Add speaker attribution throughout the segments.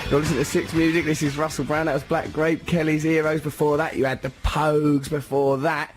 Speaker 1: You're listening to Six Music. This is Russell Brown. That was Black Grape. Kelly's Heroes. Before that, you had the Pogues. Before that,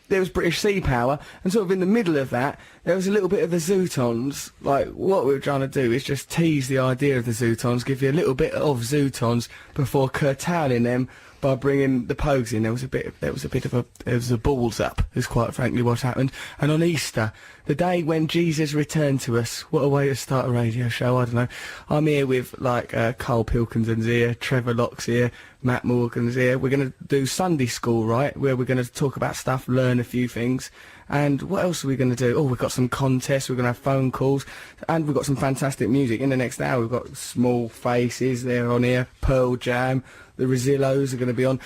Speaker 1: there was British Sea Power. And sort of in the middle of that, there was a little bit of the Zootons. Like, what we were trying to do is just tease the idea of the Zootons, give you a little bit of Zootons before curtailing them by bringing the Pogues in. There was a balls up, is quite frankly what happened. And on Easter, the day when Jesus returned to us, what a way to start a radio show, I don't know. I'm here with, like, Carl Pilkinson's here, Trevor Locke's here, Matt Morgan's here. We're going to do Sunday school, right, where we're going to talk about stuff, learn a few things. And what else are we going to do? Oh, we've got some contests, we're going to have phone calls, and we've got some fantastic music. In the next hour, we've got Small Faces, they're on here, Pearl Jam, the Rosillos are going to be on.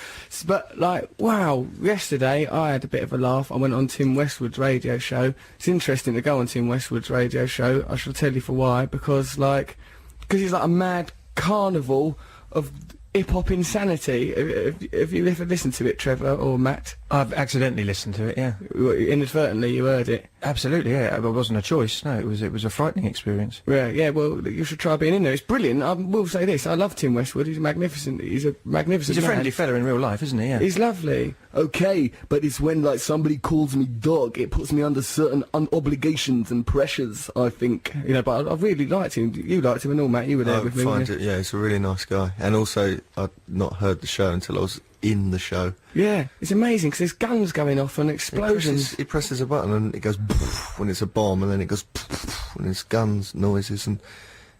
Speaker 1: But, like, wow, yesterday I had a bit of a laugh. I went on Tim Westwood's radio show. It's interesting to go on Tim Westwood's radio show. I shall tell you for why. Because he's like a mad carnival of hip-hop insanity. Have you ever listened to it, Trevor or Matt?
Speaker 2: I've accidentally listened to it, yeah.
Speaker 1: Inadvertently, you heard it?
Speaker 2: Absolutely, yeah. It wasn't a choice, no, it was a frightening experience.
Speaker 1: Yeah, well, you should try being in there. It's brilliant. I will say this, I love Tim Westwood, he's magnificent. He's a magnificent
Speaker 2: He's a friendly fella in real life, isn't he? Yeah.
Speaker 1: He's lovely. Okay, but it's when, like, somebody calls me dog, it puts me under certain obligations and pressures, I think. You know, but I really liked him. You liked him and all, Matt, you were there with me.
Speaker 3: Yeah, he's a really nice guy. And also, I'd not heard the show until I was in the show.
Speaker 1: Yeah, it's amazing because there's guns going off and explosions.
Speaker 3: He presses a button and it goes when it's a bomb, and then it goes when it's guns noises. And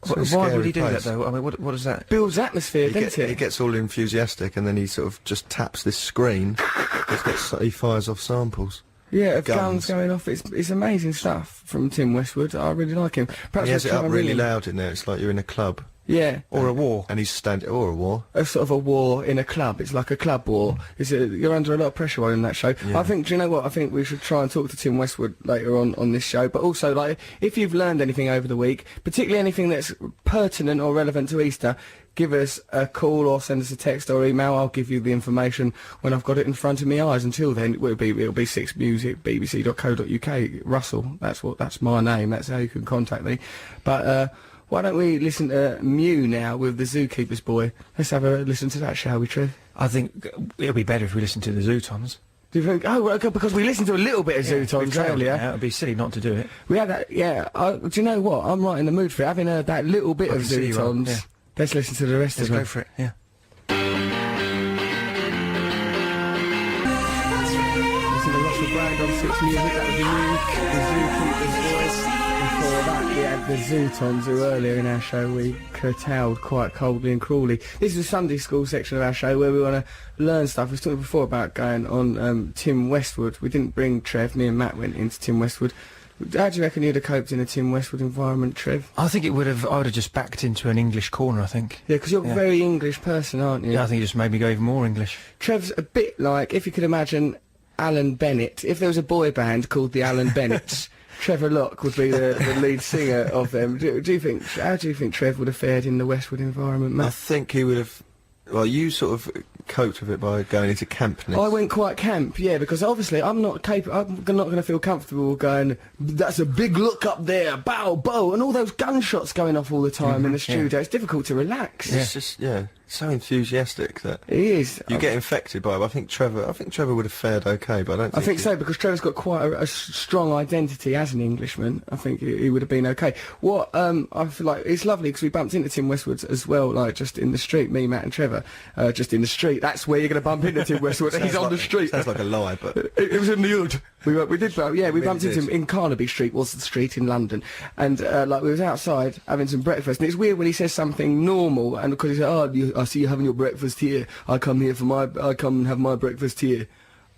Speaker 2: why would he do that though? I mean, what does that?
Speaker 1: Builds atmosphere, doesn't it?
Speaker 3: He gets all enthusiastic and then he sort of just taps this screen. He fires off samples.
Speaker 1: Yeah, of guns going off. It's amazing stuff from Tim Westwood. I really like him. Perhaps
Speaker 3: he has it up really loud in there. It's like you're in a club.
Speaker 1: Yeah.
Speaker 2: Or a war.
Speaker 3: And he's or a war.
Speaker 1: A sort of a war in a club. It's like a club war. You're under a lot of pressure while in that show. Yeah. I think, do you know what? I think we should try and talk to Tim Westwood later on this show. But also, like, if you've learned anything over the week, particularly anything that's pertinent or relevant to Easter, give us a call or send us a text or email. I'll give you the information when I've got it in front of my eyes. Until then, it'll be Six Music, bbc.co.uk. Russell, that's my name. That's how you can contact me. But, why don't we listen to Mew now with the Zookeeper's Boy? Let's have a listen to that, shall we, Trev?
Speaker 2: I think it'll be better if we listen to the Zootons.
Speaker 1: Do you think? Oh, well, because we listened to a little bit of Zootons earlier.
Speaker 2: Yeah, it'd be silly not to do it.
Speaker 1: We had that, yeah. Do you know what? I'm right in the mood for it. Having heard that little bit of Zootons, yeah. Let's listen to the rest of it.
Speaker 2: Let's go for it, yeah.
Speaker 1: Listen to Russell Brand on Six Music, that was the Zookeeper's Voice. Before that, we had the Zootons, who earlier in our show we curtailed quite coldly and cruelly. This is the Sunday school section of our show where we want to learn stuff. We was talking before about going on Tim Westwood. We didn't bring Trev. Me and Matt went into Tim Westwood. How do you reckon you'd have coped in a Tim Westwood environment, Trev?
Speaker 2: I think I would have just backed into an English corner, I think.
Speaker 1: Yeah, because you're a very English person, aren't you?
Speaker 2: Yeah, I think it just made me go even more English.
Speaker 1: Trev's a bit like, if you could imagine Alan Bennett, if there was a boy band called the Alan Bennetts, Trevor Locke would be the lead singer of them. How do you think Trev would have fared in the Westwood environment, Matt?
Speaker 3: I think he would have. Well, you sort of coped with it by going into campness.
Speaker 1: I went quite camp, yeah, because obviously I'm not going to feel comfortable going, that's a big look up there, bow, bow, and all those gunshots going off all the time in the studio. Yeah. It's difficult to relax.
Speaker 3: It's just, so enthusiastic that
Speaker 1: he is.
Speaker 3: You get infected by it. I think Trevor would have fared okay, but I think
Speaker 1: so, because Trevor's got quite a strong identity as an Englishman. I think he would have been okay. What I feel like it's lovely because we bumped into Tim Westwood as well, like just in the street. Me, Matt, and Trevor, just in the street. That's where you're going to bump into Tim Westwood. He's on the street.
Speaker 3: Sounds like a lie, but
Speaker 1: it was in the hood. We bumped into him in Carnaby Street, was the street in London, and like we was outside having some breakfast. And it's weird when he says something normal, and because he said, "Oh, I see you having your breakfast here. I come and have my breakfast here.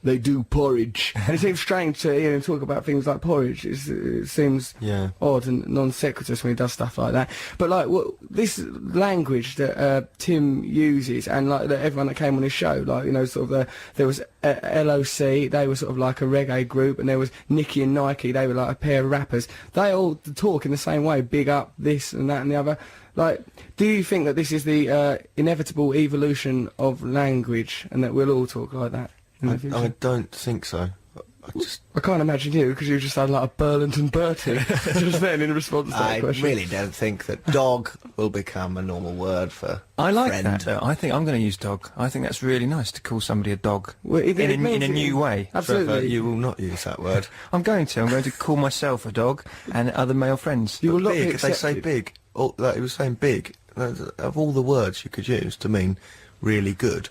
Speaker 1: They do porridge." And it seems strange to hear him talk about things like porridge. It seems odd and non sequitur when he does stuff like that. But like this language that Tim uses, and like that everyone that came on his show, like, you know, sort of there was LOC, they were sort of like a reggae group, and there was Nicky and Nike, they were like a pair of rappers. They all talk in the same way, big up this and that and the other. Like, do you think that this is the inevitable evolution of language, and that we'll all talk like that?
Speaker 3: I don't think so.
Speaker 1: I can't imagine you, because you just sound like a Burlington Bertie just then in response to that
Speaker 3: I
Speaker 1: question.
Speaker 3: really don't think that dog will become a normal word for
Speaker 2: I like
Speaker 3: friend.
Speaker 2: that. I think I'm going to use dog. I think that's really nice to call somebody a dog
Speaker 1: Well, it
Speaker 2: in
Speaker 1: means
Speaker 2: a new way.
Speaker 1: Absolutely.
Speaker 3: Trevor, you will not use that word.
Speaker 2: I'm going to call myself a dog and other male friends.
Speaker 1: You will not be
Speaker 3: Big, they say
Speaker 1: accepted.
Speaker 3: big. Oh, like he was saying big. Of all the words you could use to mean really good,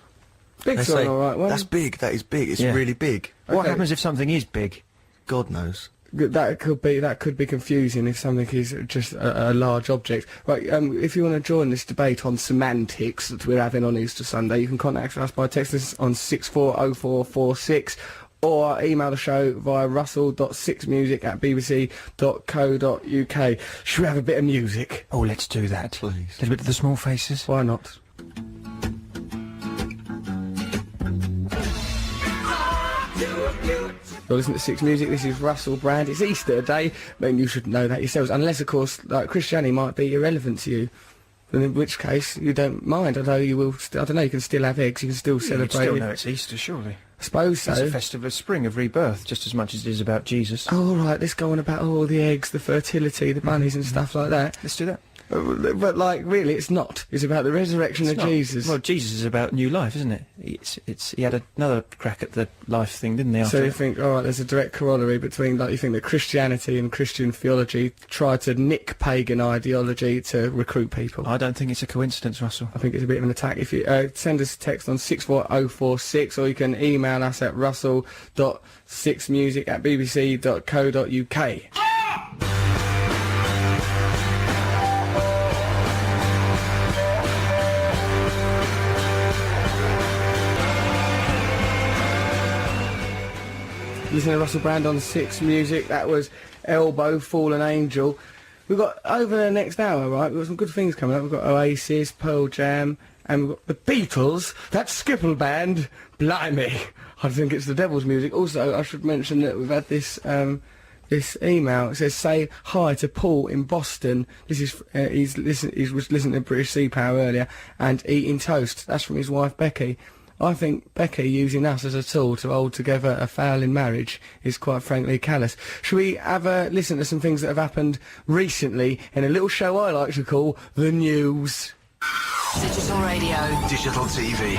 Speaker 1: Big's
Speaker 3: they say,
Speaker 1: all right one.
Speaker 3: that's big, that is big, it's
Speaker 2: Yeah.
Speaker 3: really big.
Speaker 2: What
Speaker 1: Okay.
Speaker 2: happens if something is big?
Speaker 3: God knows.
Speaker 1: That could be confusing if something is just a large object. Right, if you want to join this debate on semantics that we're having on Easter Sunday, you can contact us by text us on 640446 or email the show via russell.sixmusic@bbc.co.uk. Should we have a bit of music?
Speaker 2: Oh, let's do that.
Speaker 3: Please.
Speaker 2: A little bit of the Small Faces.
Speaker 1: Why not? You're listening to Six Music, this is Russell Brand. It's Easter Day, and you should know that yourselves, unless, of course, like, Christianity might be irrelevant to you. And in which case, you don't mind, although you will, I don't know, you can still have eggs, you can still
Speaker 2: You
Speaker 1: celebrate
Speaker 2: still
Speaker 1: it.
Speaker 2: know it's Easter, surely.
Speaker 1: I suppose so.
Speaker 2: It's a festival of spring, of rebirth, just as much as it is about Jesus.
Speaker 1: Oh, all right, let's go on about all the eggs, the fertility, the bunnies and stuff like that.
Speaker 2: Let's do that.
Speaker 1: But, like, really, it's not. It's about the resurrection
Speaker 2: It's
Speaker 1: of
Speaker 2: not-
Speaker 1: Jesus.
Speaker 2: Well, Jesus is about new life, isn't it? He had another crack at the life thing, didn't he?
Speaker 1: So
Speaker 2: After
Speaker 1: you think, all right, there's a direct corollary between, like, you think that Christianity and Christian theology try to nick pagan ideology to recruit people.
Speaker 2: I don't think it's a coincidence, Russell.
Speaker 1: I think it's a bit of an attack. If you send us a text on 64046, or you can email us at russell.sixmusic@bbc.co.uk. Listen to Russell Brand on Six Music. That was Elbow, Fallen Angel. We've got, over the next hour, right, we've got some good things coming up. We've got Oasis, Pearl Jam, and we've got the Beatles, that Skipple band, blimey. I think it's the devil's music. Also, I should mention that we've had this this email. It says, say hi to Paul in Boston. This is, he was listening to British Sea Power earlier, and eating toast. That's from his wife, Becky. I think Becky using us as a tool to hold together a failing marriage is quite frankly callous. Shall we have a listen to some things that have happened recently in a little show I like to call The News?
Speaker 4: Digital radio.
Speaker 5: Digital TV.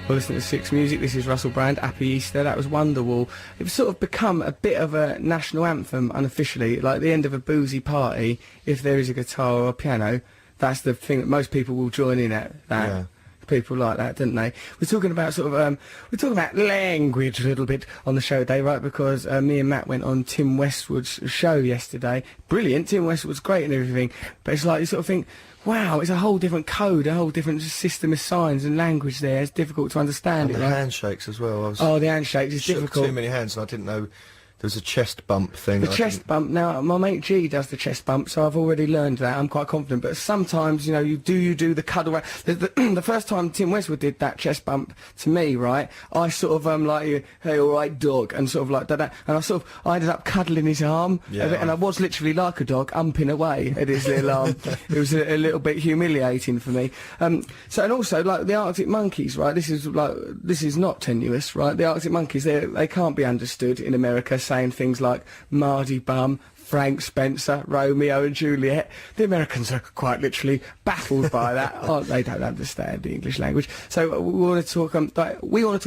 Speaker 1: Well, listening to Six Music, this is Russell Brand, Happy Easter. That was Wonderwall. It was sort of become a bit of a national anthem unofficially, like the end of a boozy party. If there is a guitar or a piano, that's the thing that most people will join in at. That.
Speaker 3: Yeah.
Speaker 1: People like that, don't they? We're talking about sort of, we're talking about language a little bit on the show today, right? Because me and Matt went on Tim Westwood's show yesterday. Brilliant, Tim Westwood's great and everything, but it's like you sort of think, wow, it's a whole different code, a whole different system of signs and language there. It's difficult to understand
Speaker 3: And
Speaker 1: it,
Speaker 3: the
Speaker 1: right?
Speaker 3: handshakes as well. I was
Speaker 1: Oh, the handshakes is
Speaker 3: shook
Speaker 1: difficult.
Speaker 3: too many hands and I didn't know there was a chest bump thing.
Speaker 1: The
Speaker 3: I
Speaker 1: chest
Speaker 3: didn't-
Speaker 1: bump, now my mate G does the chest bump, so I've already learned that, I'm quite confident, but sometimes, you know, you do the cuddle around. The first time Tim Westwood did that chest bump to me, right, I sort of, like, hey, alright dog, and sort of like that, and I ended up cuddling his arm,
Speaker 3: Yeah.
Speaker 1: and I was literally like a dog, umping away at his little arm. It was a little bit humiliating for me. So, and also, like, the Arctic Monkeys, right, this is not tenuous, right, the Arctic Monkeys, they can't be understood in America saying things like Mardy Bum, Frank Spencer, Romeo and Juliet. The Americans are quite literally baffled by that. Oh, they don't understand the English language. So we want to talk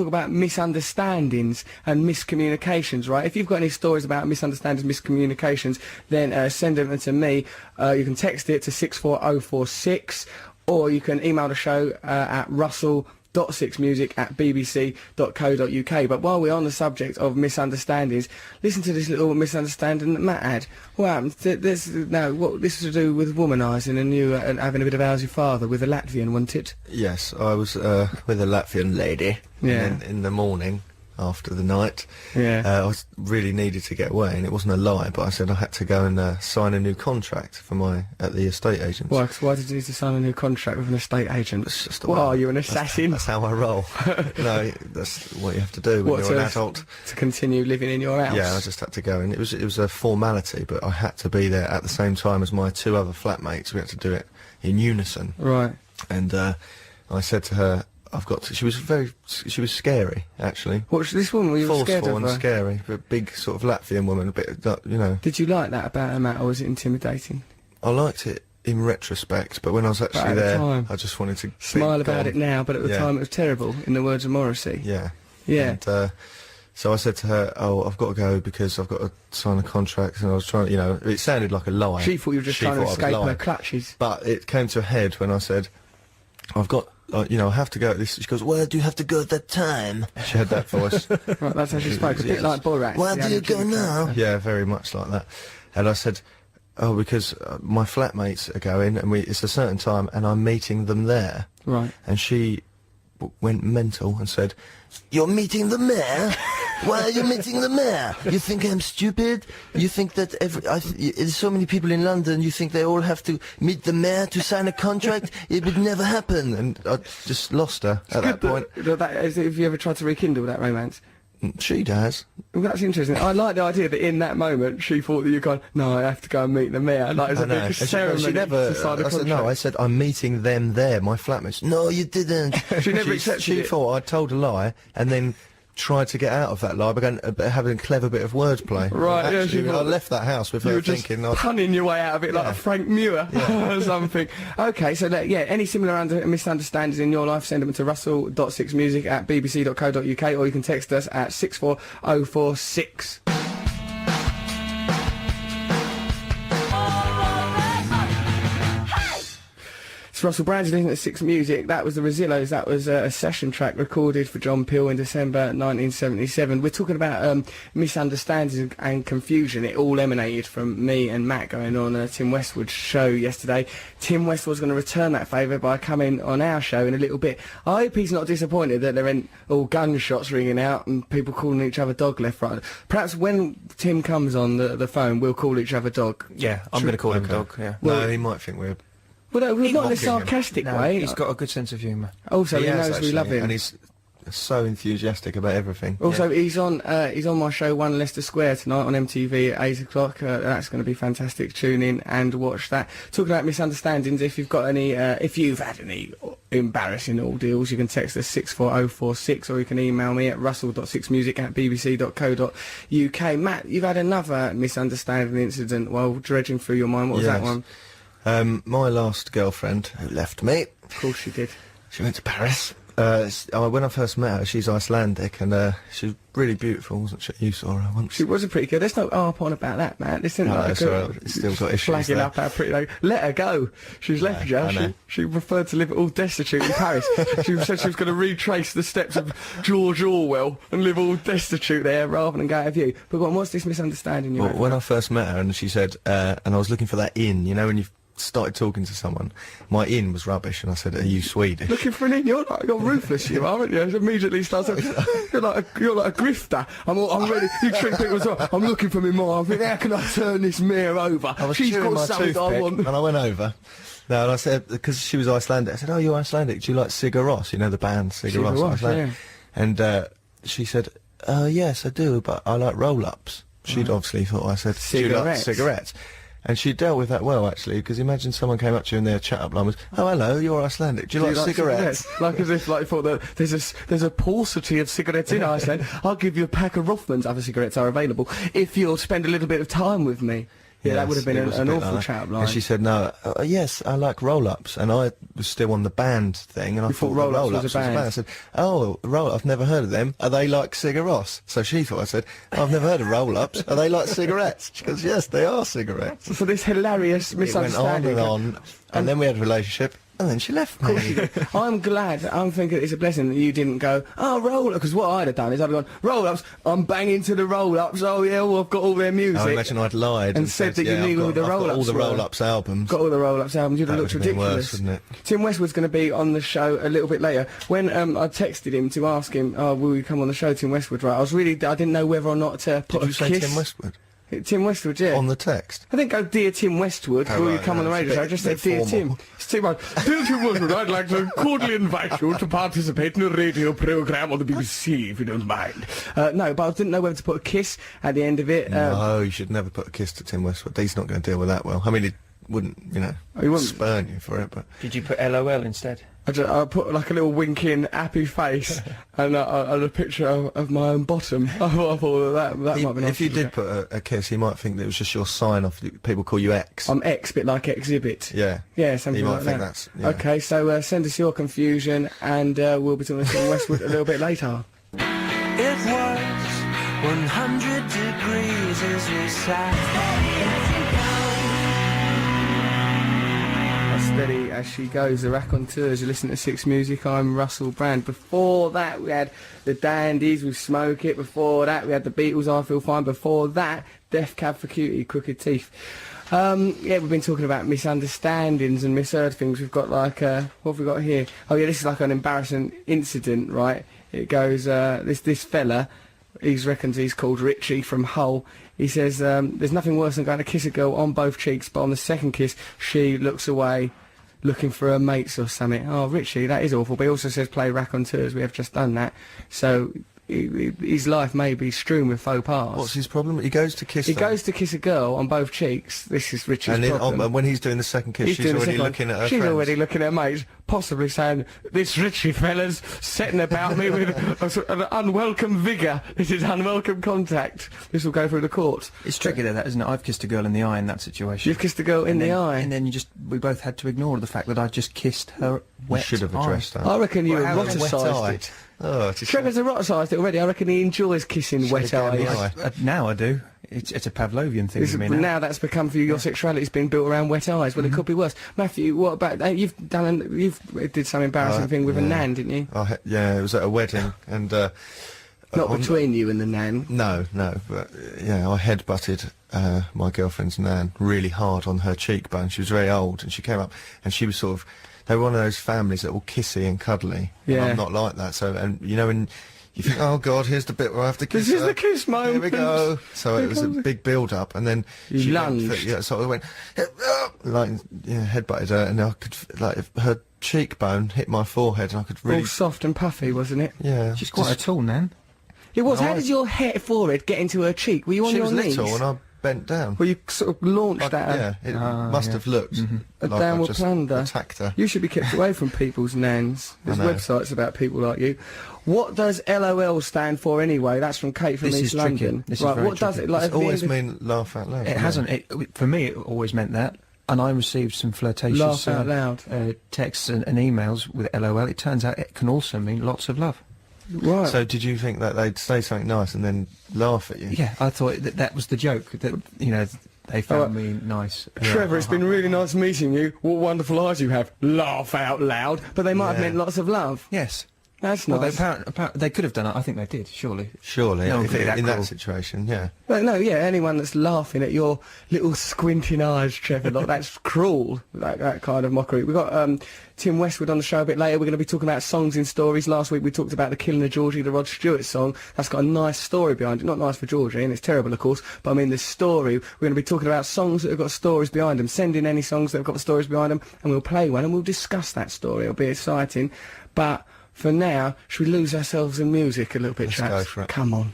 Speaker 1: about misunderstandings and miscommunications, right? If you've got any stories about misunderstandings, miscommunications, then send them to me. You can text it to 64046, or you can email the show at russell.sixmusic@bbc.co.uk. But while we're on the subject of misunderstandings, listen to this little misunderstanding that Matt had. What happened? This is to do with womanising and you having a bit of how's your father with a Latvian, wasn't it?
Speaker 3: Yes, I was with a Latvian lady.
Speaker 1: Yeah.
Speaker 3: And then in the morning, after the night,
Speaker 1: Yeah.
Speaker 3: I was really needed to get away, and it wasn't a lie, but I said I had to go and sign a new contract for at the estate agents.
Speaker 1: Why? 'Cause why did you need to sign a new contract with an estate agent?
Speaker 3: It's just the
Speaker 1: What
Speaker 3: way-
Speaker 1: are you, an
Speaker 3: that's-
Speaker 1: assassin?
Speaker 3: That's how I roll. No, that's what you have to do when
Speaker 1: What,
Speaker 3: you're an
Speaker 1: to-
Speaker 3: adult.
Speaker 1: To continue living in your house?
Speaker 3: Yeah, I just had to go, and it was a formality, but I had to be there at the same time as my two other flatmates. We had to do it in unison.
Speaker 1: Right.
Speaker 3: And I said to her, I've got to. She was scary, actually.
Speaker 1: What's this woman? Were you scared
Speaker 3: Forceful
Speaker 1: of
Speaker 3: and
Speaker 1: her?
Speaker 3: scary. A big sort of Latvian woman, a bit, you know.
Speaker 1: Did you like that about her, Matt, or was it intimidating?
Speaker 3: I liked it in retrospect, but when I was actually
Speaker 1: at the
Speaker 3: there,
Speaker 1: time.
Speaker 3: I just wanted to
Speaker 1: Smile
Speaker 3: be
Speaker 1: about
Speaker 3: gone.
Speaker 1: it now, but at the
Speaker 3: Yeah.
Speaker 1: time it was terrible, in the words of Morrissey.
Speaker 3: Yeah.
Speaker 1: Yeah.
Speaker 3: And, so I said to her, "Oh, I've got to go because I've got to sign a contract," and I was trying, you know, it sounded like a lie.
Speaker 1: She thought you were just
Speaker 3: She
Speaker 1: trying to
Speaker 3: thought I was
Speaker 1: escape her
Speaker 3: lying.
Speaker 1: clutches.
Speaker 3: But it came to a head when I said, "I've got, you know, I have to go at this." She goes, "Where do you have to go at that time?" She had that voice.
Speaker 1: Right, that's how she spoke, a bit
Speaker 3: Yes.
Speaker 1: like Borat.
Speaker 3: Where
Speaker 1: the
Speaker 3: do you
Speaker 1: Adam
Speaker 3: go
Speaker 1: Jimmy
Speaker 3: now?
Speaker 1: character.
Speaker 3: Yeah, very much like that. And I said, "Oh, because my flatmates are going, and it's a certain time, and I'm meeting them there."
Speaker 1: Right.
Speaker 3: And she went mental and said, "You're meeting the mayor? Why are you meeting the mayor? You think I'm stupid? You think that there's so many people in London, you think they all have to meet the mayor to sign a contract? It would never happen." And I just lost her at that point.
Speaker 1: Have you ever tried to rekindle that romance?
Speaker 3: She does.
Speaker 1: Well, that's interesting. I like the idea that in that moment she thought that you're going, no, I have to go and meet the mayor. Like, it's
Speaker 3: I
Speaker 1: a
Speaker 3: know.
Speaker 1: big
Speaker 3: And
Speaker 1: ceremony
Speaker 3: she never.
Speaker 1: to sign a
Speaker 3: I said,
Speaker 1: contract.
Speaker 3: no, I said, "I'm meeting them there, my flatmates." "No, you didn't."
Speaker 1: She never accepted
Speaker 3: She
Speaker 1: it.
Speaker 3: thought I'd told a lie and then tried to get out of that lie by having a clever bit of wordplay.
Speaker 1: Right, yeah, she
Speaker 3: Actually, I
Speaker 1: thought-
Speaker 3: left that house with
Speaker 1: You
Speaker 3: her
Speaker 1: were just
Speaker 3: thinking,
Speaker 1: punning your way out of it like
Speaker 3: Yeah.
Speaker 1: a Frank Muir or something. Okay, so any similar misunderstandings in your life, send them to russell.6music@bbc.co.uk, or you can text us at 64046. It's Russell Brand, listening to Six Music. That was the Rosillos. That was a session track recorded for John Peel in December 1977. We're talking about misunderstandings and confusion. It all emanated from me and Matt going on Tim Westwood's show yesterday. Tim Westwood's going to return that favour by coming on our show in a little bit. I hope he's not disappointed that there ain't all gunshots ringing out and people calling each other dog left, right. Perhaps when Tim comes on the phone, we'll call each other dog.
Speaker 2: Yeah, I'm going to call him dog, yeah.
Speaker 3: no, he might think we're...
Speaker 1: Well, no, not in a
Speaker 3: mocking him.
Speaker 1: sarcastic
Speaker 2: No,
Speaker 1: way.
Speaker 2: he's got a good sense of humour.
Speaker 1: Also, he
Speaker 3: has,
Speaker 1: knows we
Speaker 3: actually,
Speaker 1: love him.
Speaker 3: and he's so enthusiastic about everything.
Speaker 1: Also, he's on my show One Leicester Square tonight on MTV at 8 o'clock. That's going to be fantastic. Tune in and watch that. Talking about misunderstandings, if you've got any, if you've had any embarrassing ordeals, you can text us 64046, or you can email me at russell.6music@bbc.co.uk. Matt, you've had another misunderstanding incident while dredging through your mind. What was that
Speaker 3: Yes.
Speaker 1: one?
Speaker 3: My last girlfriend, who left me,
Speaker 1: Of course she did.
Speaker 3: she went to Paris. When I first met her, she's Icelandic, and she's really beautiful, wasn't she? You saw her once.
Speaker 1: She wasn't pretty good. Let's not harp on about that, Matt. This isn't
Speaker 3: No,
Speaker 1: like
Speaker 3: it's
Speaker 1: a
Speaker 3: all right. It's still got issues
Speaker 1: flagging
Speaker 3: there.
Speaker 1: up how pretty. Like, let her go. She's left you.
Speaker 3: I know.
Speaker 1: She preferred to live all destitute in Paris. She said she was going to retrace the steps of George Orwell and live all destitute there rather than go out of you. But go on, what's this misunderstanding you
Speaker 3: Well,
Speaker 1: have?
Speaker 3: when I first met her, and she said, and I was looking for that inn, you know, when you started talking to someone, my inn was rubbish, and I said, "Are you Swedish?"
Speaker 1: Looking for an in, you're ruthless, you are, aren't you? It immediately starts. You're like a grifter. I'm ready. You treat people as well. I'm looking for me more. I think, how can I turn this mare over?
Speaker 3: I was
Speaker 1: She's
Speaker 3: chewing
Speaker 1: got
Speaker 3: my
Speaker 1: something I
Speaker 3: toothpick,
Speaker 1: want.
Speaker 3: and I went over. No, and I said, because she was Icelandic, I said, "Oh, you're Icelandic. Do you like Sigur Rós? You know the band Sigur Rós?"
Speaker 1: Sigur Rós,
Speaker 3: Icelandic.
Speaker 1: yeah.
Speaker 3: And she said, "Yes, I do, but I like roll-ups." She'd obviously thought I said, "Do you like
Speaker 1: Cigarettes.
Speaker 3: cigarettes?" And she dealt with that well, actually, because imagine someone came up to you and their chat-up line was, "Oh, hello, you're Icelandic. Do you like cigarettes?"
Speaker 1: Like as if, like, thought that there's a paucity of cigarettes in Iceland. I'll give you a pack of Rothmans. Other cigarettes are available if you'll spend a little bit of time with me. Yeah, that would have been
Speaker 3: it was a
Speaker 1: an
Speaker 3: bit
Speaker 1: awful
Speaker 3: like that.
Speaker 1: chat line.
Speaker 3: And she said, "No, yes, I like roll-ups," and I was still on the band thing, and I
Speaker 1: You thought
Speaker 3: thought
Speaker 1: roll-ups
Speaker 3: roll-ups
Speaker 1: was a band.
Speaker 3: I said, "Oh, roll I've never heard of them. Are they like Sigur Rós?" So she thought I said, "I've never heard of roll-ups. Are they like cigarettes?" She goes, "Yes, they are cigarettes."
Speaker 1: For this hilarious
Speaker 3: It went on
Speaker 1: misunderstanding.
Speaker 3: and on, and then we had a relationship, and then she left me.
Speaker 1: I'm glad. I'm thinking it's a blessing that you didn't go, "Oh, roll-up," because what I'd have done is I'd have gone, "Roll-ups, I'm banging to the roll-ups, oh yeah, well, I've got all their music."
Speaker 3: I imagine I'd lied
Speaker 1: And said that you
Speaker 3: yeah,
Speaker 1: knew
Speaker 3: I've
Speaker 1: who the
Speaker 3: got- I've got all
Speaker 1: roll-ups
Speaker 3: the
Speaker 1: were.
Speaker 3: roll-ups albums.
Speaker 1: Got all the roll-ups albums, you'd have
Speaker 3: That
Speaker 1: looked
Speaker 3: would have been
Speaker 1: ridiculous.
Speaker 3: worse, wouldn't it?
Speaker 1: Tim Westwood's going to be on the show a little bit later. When I texted him to ask him, "Oh, will you come on the show, Tim Westwood?" Right, I didn't know whether or not to put
Speaker 3: Did you
Speaker 1: a
Speaker 3: say
Speaker 1: kiss.
Speaker 3: Tim Westwood
Speaker 1: Tim Westwood, yeah.
Speaker 3: on the text?
Speaker 1: I didn't go, "Dear Tim Westwood,
Speaker 3: Oh,
Speaker 1: will you
Speaker 3: right,
Speaker 1: come on the
Speaker 3: no, it's
Speaker 1: radio show?"
Speaker 3: a
Speaker 1: I just
Speaker 3: bit
Speaker 1: said, "Dear
Speaker 3: formal.
Speaker 1: Tim." It's too much. "Dear Tim Westwood, I'd like to cordially invite you to participate in a radio programme on the BBC, if you don't mind." No, but I didn't know whether to put a kiss at the end of it.
Speaker 3: No, you should never put a kiss to Tim Westwood. He's not going to deal with that well. I mean, he wouldn't,
Speaker 1: He wouldn't.
Speaker 3: spurn you for it, but...
Speaker 2: Did you put LOL instead?
Speaker 1: I put like a little winking, happy face, and a picture of my own bottom. I thought that might be nice.
Speaker 3: If you did put a kiss, he might think that it was just your sign off. People call you X.
Speaker 1: I'm X, bit like Exhibit.
Speaker 3: Yeah.
Speaker 1: Yeah, something
Speaker 3: You might
Speaker 1: like
Speaker 3: think
Speaker 1: that.
Speaker 3: that's... Yeah.
Speaker 1: Okay, so send us your confusion, and we'll be talking to Westwood a little bit later.
Speaker 5: It was 100 degrees as we sat.
Speaker 1: Steady as she goes, the raconteurs. You listen to Six Music. I'm Russell Brand. Before that, we had the Dandies with Smoke It. Before that, we had the Beatles. I Feel Fine. Before that, Death Cab for Cutie, Crooked Teeth. Yeah, we've been talking about misunderstandings and misheard things. We've got like what have we got here? Oh yeah, this is like an embarrassing incident, right? It goes this fella. He reckons he's called Richie from Hull. He says there's nothing worse than going to kiss a girl on both cheeks, but on the second kiss she looks away, looking for her mates or something. Oh, Richie, that is awful. But he also says play raconteurs. We have just done that. So his life may be strewn with faux pas.
Speaker 3: What's his problem? He goes to kiss
Speaker 1: He
Speaker 3: them.
Speaker 1: goes to kiss a girl on both cheeks. This is Richie's problem.
Speaker 3: And when he's doing the second kiss,
Speaker 1: He's
Speaker 3: she's
Speaker 1: doing the
Speaker 3: already
Speaker 1: second
Speaker 3: looking
Speaker 1: one.
Speaker 3: at her
Speaker 1: She's
Speaker 3: friends.
Speaker 1: already looking at her mates, possibly saying, this Richie fella's setting about me with an unwelcome vigour. This is unwelcome contact. This will go through the courts.
Speaker 2: It's tricky though, that, isn't it? I've kissed a girl in the eye in that situation.
Speaker 1: You've kissed a girl in the eye.
Speaker 2: And then we both had to ignore the fact that I just kissed her wet
Speaker 3: You should have
Speaker 2: eye.
Speaker 3: addressed that.
Speaker 1: I reckon you
Speaker 3: Well, how wet
Speaker 1: eroticised
Speaker 3: eye?
Speaker 1: it.
Speaker 3: Oh, it's just...
Speaker 1: Trevor's eroticised it already. I reckon he enjoys kissing wet
Speaker 3: get him
Speaker 1: eyes.
Speaker 3: the eye.
Speaker 2: Now I do. It's a Pavlovian thing for me now.
Speaker 1: Now that's become for you, your sexuality's been built around wet eyes. Well, it could be worse. Matthew, what about you did some embarrassing thing with a nan, didn't you?
Speaker 3: Yeah, it was at a wedding, and...
Speaker 1: Not between you and the nan.
Speaker 3: No, but yeah, I headbutted my girlfriend's nan really hard on her cheekbone. She was very old, and she came up, and she was sort of... They were one of those families that were kissy and cuddly.
Speaker 1: Yeah.
Speaker 3: And I'm not like that, so... And, you know, when you think, oh, God, here's the bit where I have to kiss
Speaker 1: This is
Speaker 3: her.
Speaker 1: the kiss moment.
Speaker 3: Here we go. So it was a big build-up, and then...
Speaker 1: You
Speaker 3: she went
Speaker 1: lunged.
Speaker 3: yeah, so I went... like, yeah, headbutted her, and I could... Like, her cheekbone hit my forehead, and I could really...
Speaker 1: All soft and puffy, wasn't it?
Speaker 3: Yeah.
Speaker 2: She's quite a tall nan.
Speaker 1: It was.
Speaker 3: No,
Speaker 1: How did your forehead get into her cheek? Were you on
Speaker 3: She
Speaker 1: your
Speaker 3: was
Speaker 1: knees?
Speaker 3: little, and I bent down.
Speaker 1: Well, you sort of launched at her.
Speaker 3: Yeah, it must have looked
Speaker 1: A
Speaker 3: like I
Speaker 1: downward
Speaker 3: just
Speaker 1: plunder.
Speaker 3: attacked her.
Speaker 1: You should be kept away from people's nans. There's
Speaker 3: know.
Speaker 1: websites about people like you. What does LOL stand for anyway? That's from Kate from
Speaker 2: This
Speaker 1: East
Speaker 2: is tricky.
Speaker 1: London.
Speaker 2: This is
Speaker 1: right,
Speaker 2: very
Speaker 1: what does
Speaker 2: tricky.
Speaker 1: it like?
Speaker 3: It's
Speaker 1: at the
Speaker 3: always
Speaker 1: end of-
Speaker 3: mean laugh out loud.
Speaker 2: It hasn't. For me, it always meant that. And I received some flirtatious
Speaker 1: Laugh out loud.
Speaker 2: texts and emails with LOL. It turns out it can also mean lots of love.
Speaker 1: Right.
Speaker 3: So did you think that they'd say something nice and then laugh at you?
Speaker 2: Yeah, I thought that was the joke. That, you know, they found me nice.
Speaker 1: Trevor, it's been really nice meeting you. What wonderful eyes you have. Laugh out loud. But they might have
Speaker 3: Yeah.
Speaker 1: meant lots of love.
Speaker 2: Yes.
Speaker 1: That's
Speaker 2: Well,
Speaker 1: nice.
Speaker 2: they could have done it. I think they did, surely.
Speaker 3: Surely,
Speaker 2: No one
Speaker 3: if
Speaker 2: could be that
Speaker 3: in
Speaker 2: cruel.
Speaker 3: that situation, yeah.
Speaker 1: But no, yeah, anyone that's laughing at your little squinting eyes, Trevor, like, that's cruel, that kind of mockery. We've got Tim Westwood on the show a bit later. We're going to be talking about songs in stories. Last week we talked about the Killing of Georgie, the Rod Stewart song. That's got a nice story behind it. Not nice for Georgie, and it's terrible, of course, but I mean the story. We're going to be talking about songs that have got stories behind them. Send in any songs that have got stories behind them, and we'll play one, and we'll discuss that story. It'll be exciting. But for now, should we lose ourselves in music a little bit,
Speaker 3: Let's
Speaker 1: chaps?
Speaker 3: go for it.
Speaker 1: Come on.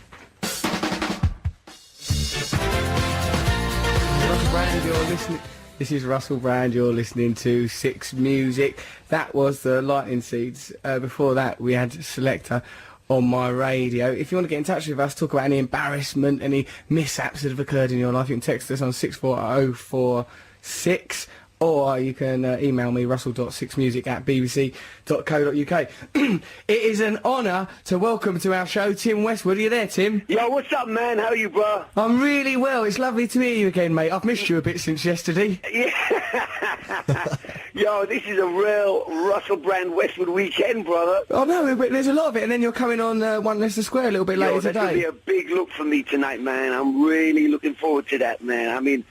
Speaker 1: Russell Brand, you're listening. This is Russell Brand. You're listening to Six Music. That was the Lightning Seeds. Before that, we had Selector on my radio. If you want to get in touch with us, talk about any embarrassment, any mishaps that have occurred in your life, you can text us on 64046. Or you can email me, russell.sixmusic@bbc.co.uk. It is an honour to welcome to our show Tim Westwood. Are you there, Tim?
Speaker 6: Yo, what's up, man? How are you, bro?
Speaker 1: I'm really well. It's lovely to hear you again, mate. I've missed you a bit since yesterday.
Speaker 6: Yeah. Yo, this is a real Russell Brand Westwood weekend, brother.
Speaker 1: Oh, no, but there's a lot of it. And then you're coming on One Leicester Square a little bit later
Speaker 6: Yo, that's going to be
Speaker 1: today.
Speaker 6: a big look for me tonight, man. I'm really looking forward to that, man. I mean,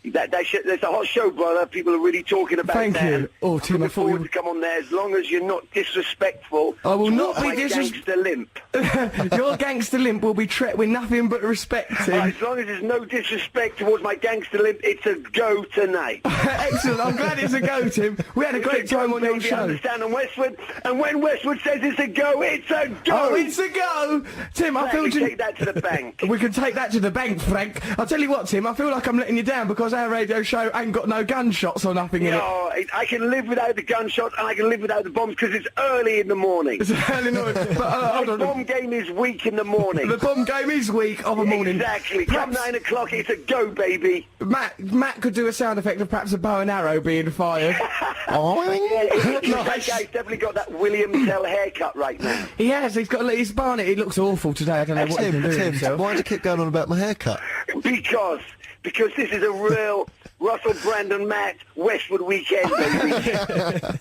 Speaker 6: that's a hot show, brother. People are really talking about
Speaker 1: Thank
Speaker 6: that.
Speaker 1: you. Oh, Tim, I
Speaker 6: I'm looking
Speaker 1: thought
Speaker 6: forward
Speaker 1: you...
Speaker 6: to come on there as long as you're not disrespectful.
Speaker 1: I will not
Speaker 6: towards
Speaker 1: be
Speaker 6: my gangster limp.
Speaker 1: Your gangster limp will be treated with nothing but respect, Tim.
Speaker 6: As long as there's no disrespect towards my gangster limp, it's a go tonight.
Speaker 1: Excellent. I'm glad it's a go, Tim. We had a great time on your
Speaker 6: Baby,
Speaker 1: show.
Speaker 6: Understand on Westwood, and when Westwood says it's a go, it's a go.
Speaker 1: Oh, it's a go! Tim, I
Speaker 6: Frank,
Speaker 1: feel...
Speaker 6: we take that to the bank.
Speaker 1: We can take that to the bank, Frank. I'll tell you what, Tim, I feel like I'm letting you down because our radio show ain't got no gunshots or nothing in it.
Speaker 6: No, I can live without the gunshots and I can live without the bombs because it's early in the morning.
Speaker 1: It's early morning. But hold
Speaker 6: The
Speaker 1: on.
Speaker 6: bomb game is weak in the morning.
Speaker 1: The bomb game is weak of a morning.
Speaker 6: Exactly. Come
Speaker 1: Perhaps
Speaker 6: 9 o'clock, it's a go, baby.
Speaker 1: Matt could do a sound effect of perhaps a bow and arrow being fired.
Speaker 6: That
Speaker 1: Nice.
Speaker 6: guy's definitely got that William Tell haircut right now.
Speaker 1: He has. He's got his barnet. He looks awful today. I don't know what he can do with
Speaker 3: Tim,
Speaker 1: himself.
Speaker 3: why do you keep going on about my haircut?
Speaker 6: Because this is a real Russell Brandon Matt Westwood weekend, baby.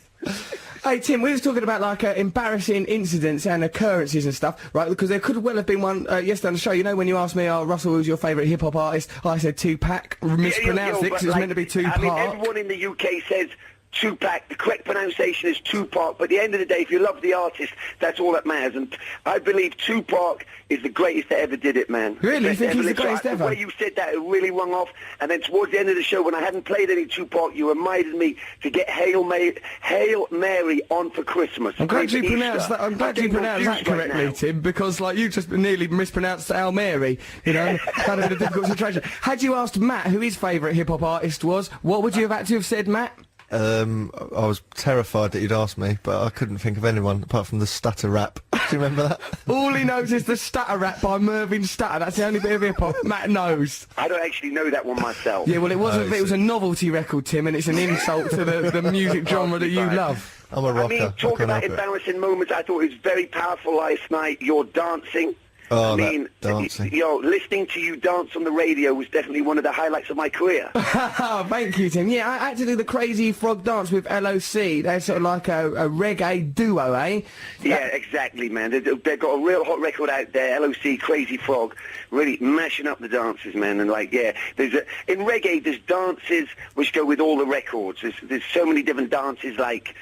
Speaker 1: Hey Tim, we was talking about like embarrassing incidents and occurrences and stuff, right? Because there could well have been one yesterday on the show. You know when you asked me, "Oh, Russell, who's your favourite hip hop artist?" I said Tupac, mispronounced it 'cause it was meant to be Tupac.
Speaker 6: I mean, everyone in the UK says Tupac. The correct pronunciation is Tupac. But at the end of the day, if you love the artist, that's all that matters. And I believe Tupac is the greatest that ever did it, man.
Speaker 1: Really? You think he's the
Speaker 6: lived.
Speaker 1: greatest ever?
Speaker 6: The way you said that, it really rung off. And then towards the end of the show, when I hadn't played any Tupac, you reminded me to get Hail Mary on for Christmas.
Speaker 1: I'm glad
Speaker 6: Pray
Speaker 1: you
Speaker 6: for
Speaker 1: pronounced
Speaker 6: Easter.
Speaker 1: that. I'm glad you
Speaker 6: getting
Speaker 1: pronounced that
Speaker 6: confused right
Speaker 1: correctly,
Speaker 6: now.
Speaker 1: Tim, because like you just nearly mispronounced Al Mary. You know, kind of a difficult situation. Had you asked Matt who his favourite hip hop artist was, what would you have had to have said, Matt?
Speaker 3: I was terrified that you'd asked me, but I couldn't think of anyone apart from the stutter rap. Do you remember that?
Speaker 1: All he knows is the Stutter Rap by Mervyn Stutter. That's the only bit of hip hop Matt knows.
Speaker 6: I don't actually know that one myself.
Speaker 1: Yeah, well, it wasn't. It was a novelty record, Tim, and it's an insult to the music genre that you love.
Speaker 3: I'm a rocker.
Speaker 6: I mean, talk about embarrassing moments. I thought it was very powerful last night. Your dancing.
Speaker 3: Oh,
Speaker 6: I mean,
Speaker 3: that dancing.
Speaker 6: Listening to you dance on the radio was definitely one of the highlights of my career.
Speaker 1: Thank you, Tim. Yeah, I had to do the Crazy Frog dance with LOC. They're sort of like a reggae duo, eh?
Speaker 6: Yeah, exactly, man. They've got a real hot record out there, LOC, Crazy Frog, really mashing up the dances, man. And like, yeah, in reggae, there's dances which go with all the records. There's so many different dances, like,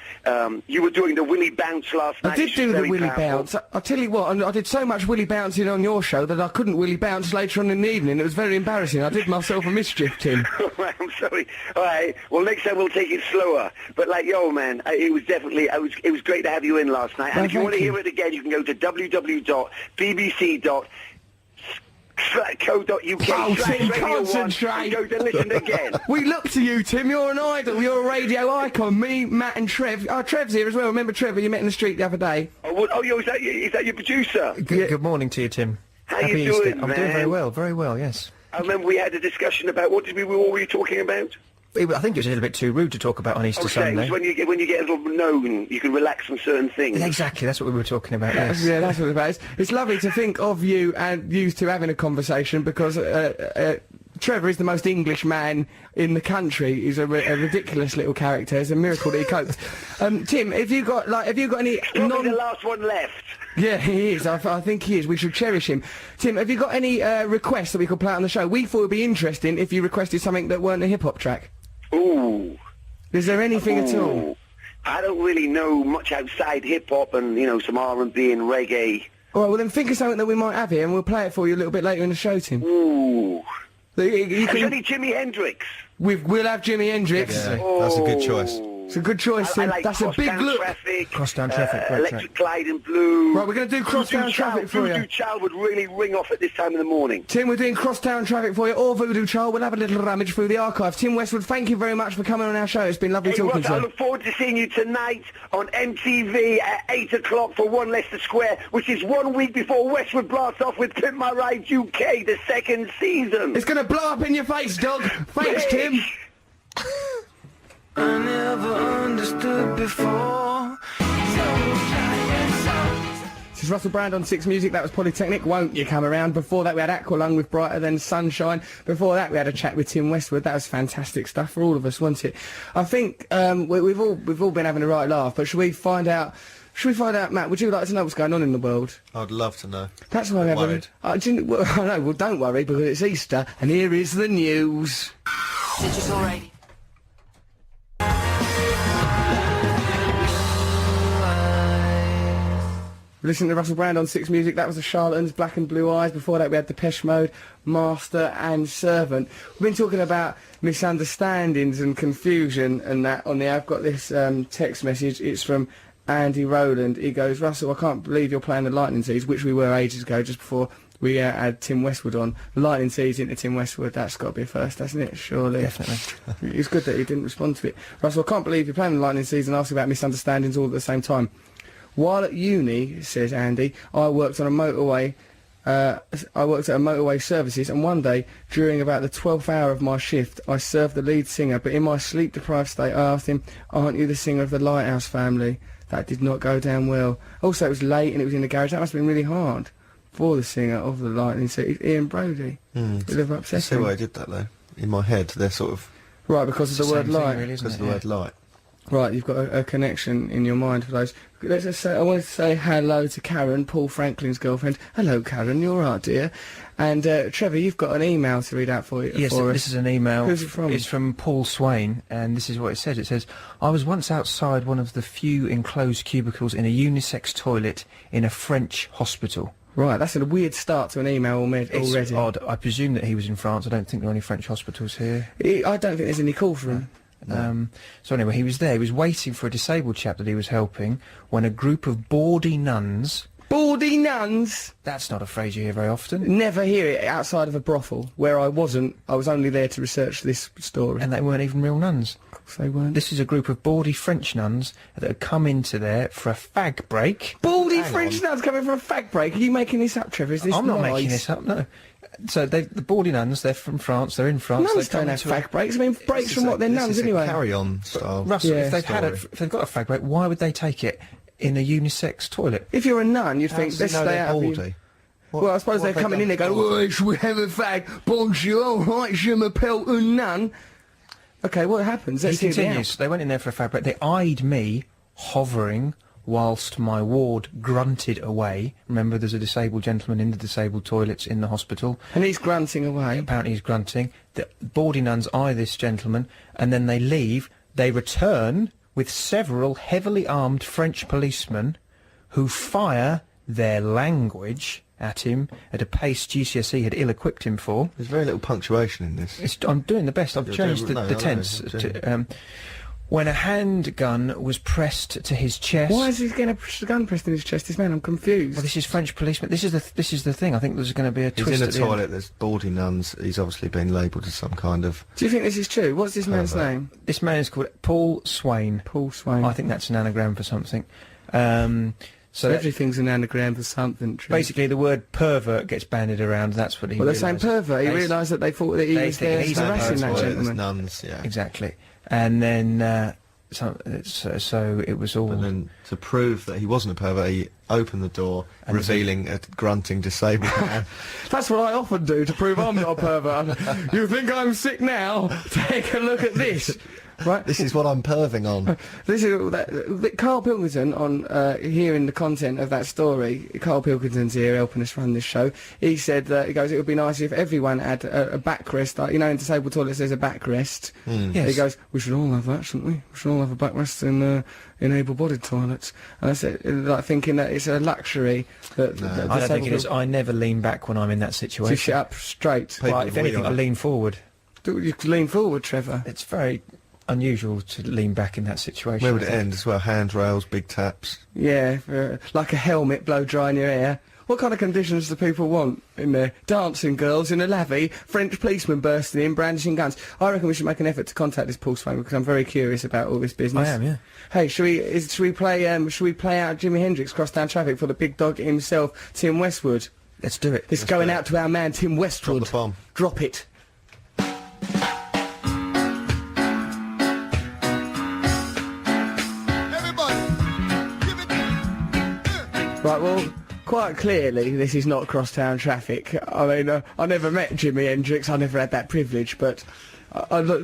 Speaker 6: you were doing the Willy Bounce last night.
Speaker 1: I did
Speaker 6: which
Speaker 1: do
Speaker 6: is
Speaker 1: the
Speaker 6: very
Speaker 1: Willy
Speaker 6: powerful.
Speaker 1: Bounce. I'll tell you what, I did so much Willy Bouncing on your show that I couldn't Willy Bounce later on in the evening. It was very embarrassing. I did myself a mischief, Tim.
Speaker 6: I'm sorry. All right. Well, next time we'll take it slower. But like, yo, man, it was definitely. It was great to have you in last night. And
Speaker 1: Well,
Speaker 6: if you want to
Speaker 1: thank you.
Speaker 6: hear it again, you can go to www.bbc.co.uk.
Speaker 1: Oh, Tim,
Speaker 6: /Radio1
Speaker 1: concentrate.
Speaker 6: and go to listen again.
Speaker 1: We look to you, Tim. You're an idol. You're a radio icon. Me, Matt and Trev. Oh, Trev's here as well. Remember Trevor you met in the street the other day?
Speaker 6: Yo, is that your producer?
Speaker 2: Good morning to you, Tim.
Speaker 6: How
Speaker 2: Happy
Speaker 6: you
Speaker 2: Easter.
Speaker 6: doing,
Speaker 2: I'm
Speaker 6: man?
Speaker 2: doing very well, yes.
Speaker 6: I remember we had a discussion about what were you talking about?
Speaker 2: I think it was a little bit too rude to talk about on Easter
Speaker 6: Okay,
Speaker 2: Sunday.
Speaker 6: it's when you get a little known, you can relax on certain things.
Speaker 2: Yeah, exactly, that's what we were talking about, yes.
Speaker 1: Yeah, that's what it's about. It's lovely to think of you and you two having a conversation because Trevor is the most English man in the country. He's a ridiculous little character. It's a miracle that he copes. Tim, have you got any
Speaker 6: Probably the last one left.
Speaker 1: Yeah, he is. I think he is. We should cherish him. Tim, have you got any requests that we could play on the show? We thought it would be interesting if you requested something that weren't a hip-hop track.
Speaker 6: Ooh.
Speaker 1: Is there anything at all?
Speaker 6: Ooh. I don't really know much outside hip-hop and, some R&B and reggae.
Speaker 1: All right, well then think of something that we might have here and we'll play it for you a little bit later in the show, Tim.
Speaker 6: Ooh.
Speaker 1: You
Speaker 6: Have you
Speaker 1: can-
Speaker 6: any Jimi Hendrix?
Speaker 1: We'll have Jimi Hendrix.
Speaker 3: Yeah, that's a good choice.
Speaker 1: It's a good choice,
Speaker 6: I
Speaker 1: Tim.
Speaker 6: like
Speaker 1: That's a big
Speaker 6: Crosstown
Speaker 1: look.
Speaker 6: Traffic,
Speaker 2: Crosstown Traffic, great
Speaker 6: Electric Glide in Blue.
Speaker 1: Right, we're going to do Crosstown Traffic for you.
Speaker 6: Voodoo Child would really ring off at this time in the morning.
Speaker 1: Tim, we're doing Crosstown Traffic for you, or Voodoo Child. We'll have a little rummage through the archive. Tim Westwood, thank you very much for coming on our show. It's been lovely
Speaker 6: Hey,
Speaker 1: talking
Speaker 6: Ross,
Speaker 1: to
Speaker 6: I
Speaker 1: you.
Speaker 6: look forward to seeing you tonight on MTV at 8 o'clock for One Leicester Square, which is 1 week before Westwood blasts off with Pimp My Ride UK, the second season.
Speaker 1: It's going to blow up in your face, dog. Thanks, Tim.
Speaker 5: I never understood before.
Speaker 1: This is Russell Brand on Six Music. That was Polytechnic. Won't you come around? Before that, we had Aqualung with Brighter Than Sunshine. Before that, we had a chat with Tim Westwood. That was fantastic stuff for all of us, wasn't it? I think we've all been having a right laugh. But should we find out? Matt, would you like to know what's going on in the world?
Speaker 3: I'd love to know.
Speaker 1: That's why we're
Speaker 3: Worried.
Speaker 1: I know. Well, don't worry because it's Easter, and here is the news.
Speaker 4: Digital radio.
Speaker 1: Listen to Russell Brand on Six Music. That was the Charlatans, Black and Blue Eyes. Before that, we had Depeche Mode, Master and Servant. We've been talking about misunderstandings and confusion and that on there. I've got this text message. It's from Andy Rowland. He goes, Russell, I can't believe you're playing the Lightning Seeds, which we were ages ago, just before we had Tim Westwood on. Lightning seeds into Tim Westwood, that's got to be a first, hasn't it? Surely.
Speaker 2: Definitely.
Speaker 1: It's good that he didn't respond to it. Russell, I can't believe you're playing the Lightning seeds and asking about misunderstandings all at the same time. While at uni, says Andy, I worked at a motorway services, and one day, during about the 12th hour of my shift, I served the lead singer, but in my sleep-deprived state, I asked him, "Aren't you the singer of the Lighthouse family?" That did not go down well. Also, it was late and it was in the garage. That must have been really hard for the singer of the Lightning Seeds, Ian Brody. Bit of
Speaker 3: I
Speaker 1: upsetting.
Speaker 3: see why I did that, though. In my head, they're sort of...
Speaker 1: Right, because of the word
Speaker 2: Same thing,
Speaker 1: light.
Speaker 2: really, isn't
Speaker 3: Because
Speaker 2: it?
Speaker 3: of the word light.
Speaker 1: Right, you've got a connection in your mind for those. Let's just say, I wanted to say hello to Karen, Paul Franklin's girlfriend. Hello, Karen, you're right, dear. And Trevor, you've got an email to read out for you.
Speaker 2: Yes,
Speaker 1: for
Speaker 2: this
Speaker 1: us.
Speaker 2: is an email.
Speaker 1: Who's it from?
Speaker 2: It's from Paul Swain, and this is what it says. It says, I was once outside one of the few enclosed cubicles in a unisex toilet in a French hospital.
Speaker 1: Right, that's a weird start to an email
Speaker 2: It's
Speaker 1: already.
Speaker 2: odd. I presume that he was in France. I don't think there are any French hospitals here.
Speaker 1: I don't think there's any call for him.
Speaker 2: So anyway, he was there. He was waiting for a disabled chap that he was helping when a group of bawdy nuns...
Speaker 1: Baldy nuns!
Speaker 2: That's not a phrase you hear very often.
Speaker 1: Never hear it outside of a brothel, where I wasn't. I was only there to research this story.
Speaker 2: And they weren't even real nuns.
Speaker 1: Of course they weren't.
Speaker 2: This is a group of bawdy French nuns that had come into there for a fag break.
Speaker 1: Baldy French nuns coming for a fag break. Are you making this up, Trevor? Is this
Speaker 2: I'm not
Speaker 1: lies?
Speaker 2: making this up, no. So the baldy nuns, they're from France, they're in France.
Speaker 1: Nuns
Speaker 2: they've come
Speaker 1: don't have
Speaker 2: into a-
Speaker 1: fag breaks. I mean, breaks from what? They're nuns anyway.
Speaker 3: Carry-on style.
Speaker 2: Russell,
Speaker 1: Yeah.
Speaker 2: if they've
Speaker 3: Story.
Speaker 2: if they've got a fag break, why would they take it in a unisex toilet?
Speaker 1: If you're a nun, you'd think,
Speaker 3: How
Speaker 1: let's
Speaker 3: does he know
Speaker 1: stay
Speaker 3: they're
Speaker 1: out of you.
Speaker 3: baldy?
Speaker 1: Well, I suppose they're coming in there going, "Oh, should we have a fag? Bonjour, all right, je m'appelle une nun." Okay, what happens? Let's
Speaker 2: He
Speaker 1: hear the
Speaker 2: continues. They went in there for a fag break. They eyed me, hovering, whilst my ward grunted away. Remember, there's a disabled gentleman in the disabled toilets in the hospital.
Speaker 1: And he's grunting away.
Speaker 2: Apparently he's grunting. The bawdy nuns eye this gentleman, and then they leave. They return with several heavily armed French policemen who fire their language at him at a pace GCSE had ill-equipped him for.
Speaker 3: There's very little punctuation in this.
Speaker 2: I'm doing the best. I've
Speaker 3: You're
Speaker 2: changed
Speaker 3: doing- no,
Speaker 2: the
Speaker 3: I know,
Speaker 2: tense.
Speaker 3: you're doing-
Speaker 2: When a handgun was pressed to his chest...
Speaker 1: Why is he getting a gun pressed in his chest? This man, I'm confused.
Speaker 2: Well, this is French policeman. This is the thing. I think there's going to be a
Speaker 3: He's
Speaker 2: twist
Speaker 3: in a
Speaker 2: at the end.
Speaker 3: toilet, there's baldy nuns, he's obviously been labelled as some kind of...
Speaker 1: Do you think this is true? What's this man's
Speaker 3: Pervert.
Speaker 1: name?
Speaker 2: This man is called Paul Swain.
Speaker 1: Paul Swain.
Speaker 2: I think that's an anagram for something. So
Speaker 1: So
Speaker 2: that-
Speaker 1: everything's an anagram for something. True.
Speaker 2: basically, the word pervert gets bandied around. That's what he.
Speaker 1: Well, they're saying
Speaker 2: realised.
Speaker 1: pervert. He
Speaker 2: They-
Speaker 1: realised that they thought that he
Speaker 2: they
Speaker 1: was
Speaker 2: think
Speaker 1: there
Speaker 2: he's a
Speaker 1: harassing that
Speaker 3: Toilet, there's
Speaker 1: gentleman.
Speaker 3: nuns, yeah.
Speaker 2: Exactly, and then so it was all.
Speaker 3: And then to prove that he wasn't a pervert, he opened the door,
Speaker 2: And
Speaker 3: revealing a grunting disabled man.
Speaker 1: That's what I often do to prove I'm not a pervert. You think I'm sick now? Take a look at this. Right?
Speaker 3: This is what I'm perving on.
Speaker 1: This is Carl Pilkington on hearing the content of that story. Carl Pilkington's here helping us run this show. He said he goes, it would be nice if everyone had a backrest. Like, you know, in disabled toilets there's a backrest.
Speaker 2: Yes.
Speaker 1: He goes, we should all have that, shouldn't we? We should all have a backrest in able-bodied toilets. And I said, like thinking that it's a luxury that.
Speaker 3: No.
Speaker 1: that
Speaker 2: I don't think it is.
Speaker 1: disabled
Speaker 2: I never lean back when I'm in that
Speaker 1: people
Speaker 2: situation.
Speaker 1: to sit up straight.
Speaker 3: People
Speaker 2: Right, if anything,
Speaker 3: we
Speaker 2: I
Speaker 3: are.
Speaker 2: lean forward.
Speaker 1: You could lean forward, Trevor.
Speaker 2: It's very unusual to lean back in that situation.
Speaker 3: Where would
Speaker 2: I
Speaker 3: it
Speaker 2: think.
Speaker 3: end as well? Handrails, big taps.
Speaker 1: Yeah, like a helmet, blow dry in your hair. What kind of conditions do people want in there? Dancing girls in a lavvy, French policemen bursting in, brandishing guns. I reckon we should make an effort to contact this Paul Swain because I'm very curious about all this business.
Speaker 2: I am, yeah.
Speaker 1: Hey, should we play out Jimi Hendrix Crosstown Traffic for the big dog himself, Tim Westwood?
Speaker 2: Let's do it.
Speaker 1: It's going out to our man Tim Westwood.
Speaker 3: Drop the bomb.
Speaker 1: Drop it. Right, well, quite clearly this is not crosstown traffic. I mean, I never met Jimi Hendrix, I never had that privilege, but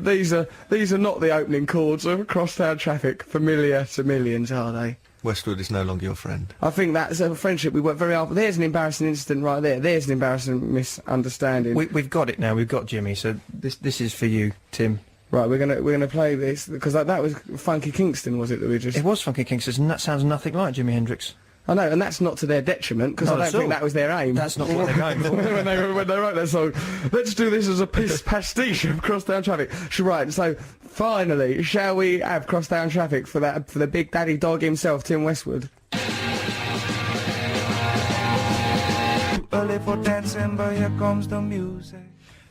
Speaker 1: these are not the opening chords of crosstown traffic, familiar to millions, are they?
Speaker 3: Westwood is no longer your friend.
Speaker 1: I think that's a friendship we work very hard for. There's an embarrassing incident right there. There's an embarrassing misunderstanding.
Speaker 2: We've got it now. We've got Jimmy. So this is for you, Tim.
Speaker 1: Right, we're gonna play this because that was Funky Kingston, was it? That we just.
Speaker 2: It was Funky Kingston, and that sounds nothing like Jimi Hendrix.
Speaker 1: I know, and that's not to their detriment because I
Speaker 2: Not
Speaker 1: don't
Speaker 2: at
Speaker 1: think
Speaker 2: all.
Speaker 1: that was their aim.
Speaker 2: That's not what they're going for.
Speaker 1: when they wrote that song. Let's do this as a pastiche of crosstown traffic. Right, so finally, shall we have crosstown traffic for the big daddy dog himself, Tim Westwood?
Speaker 5: early for dancing, but here comes the music.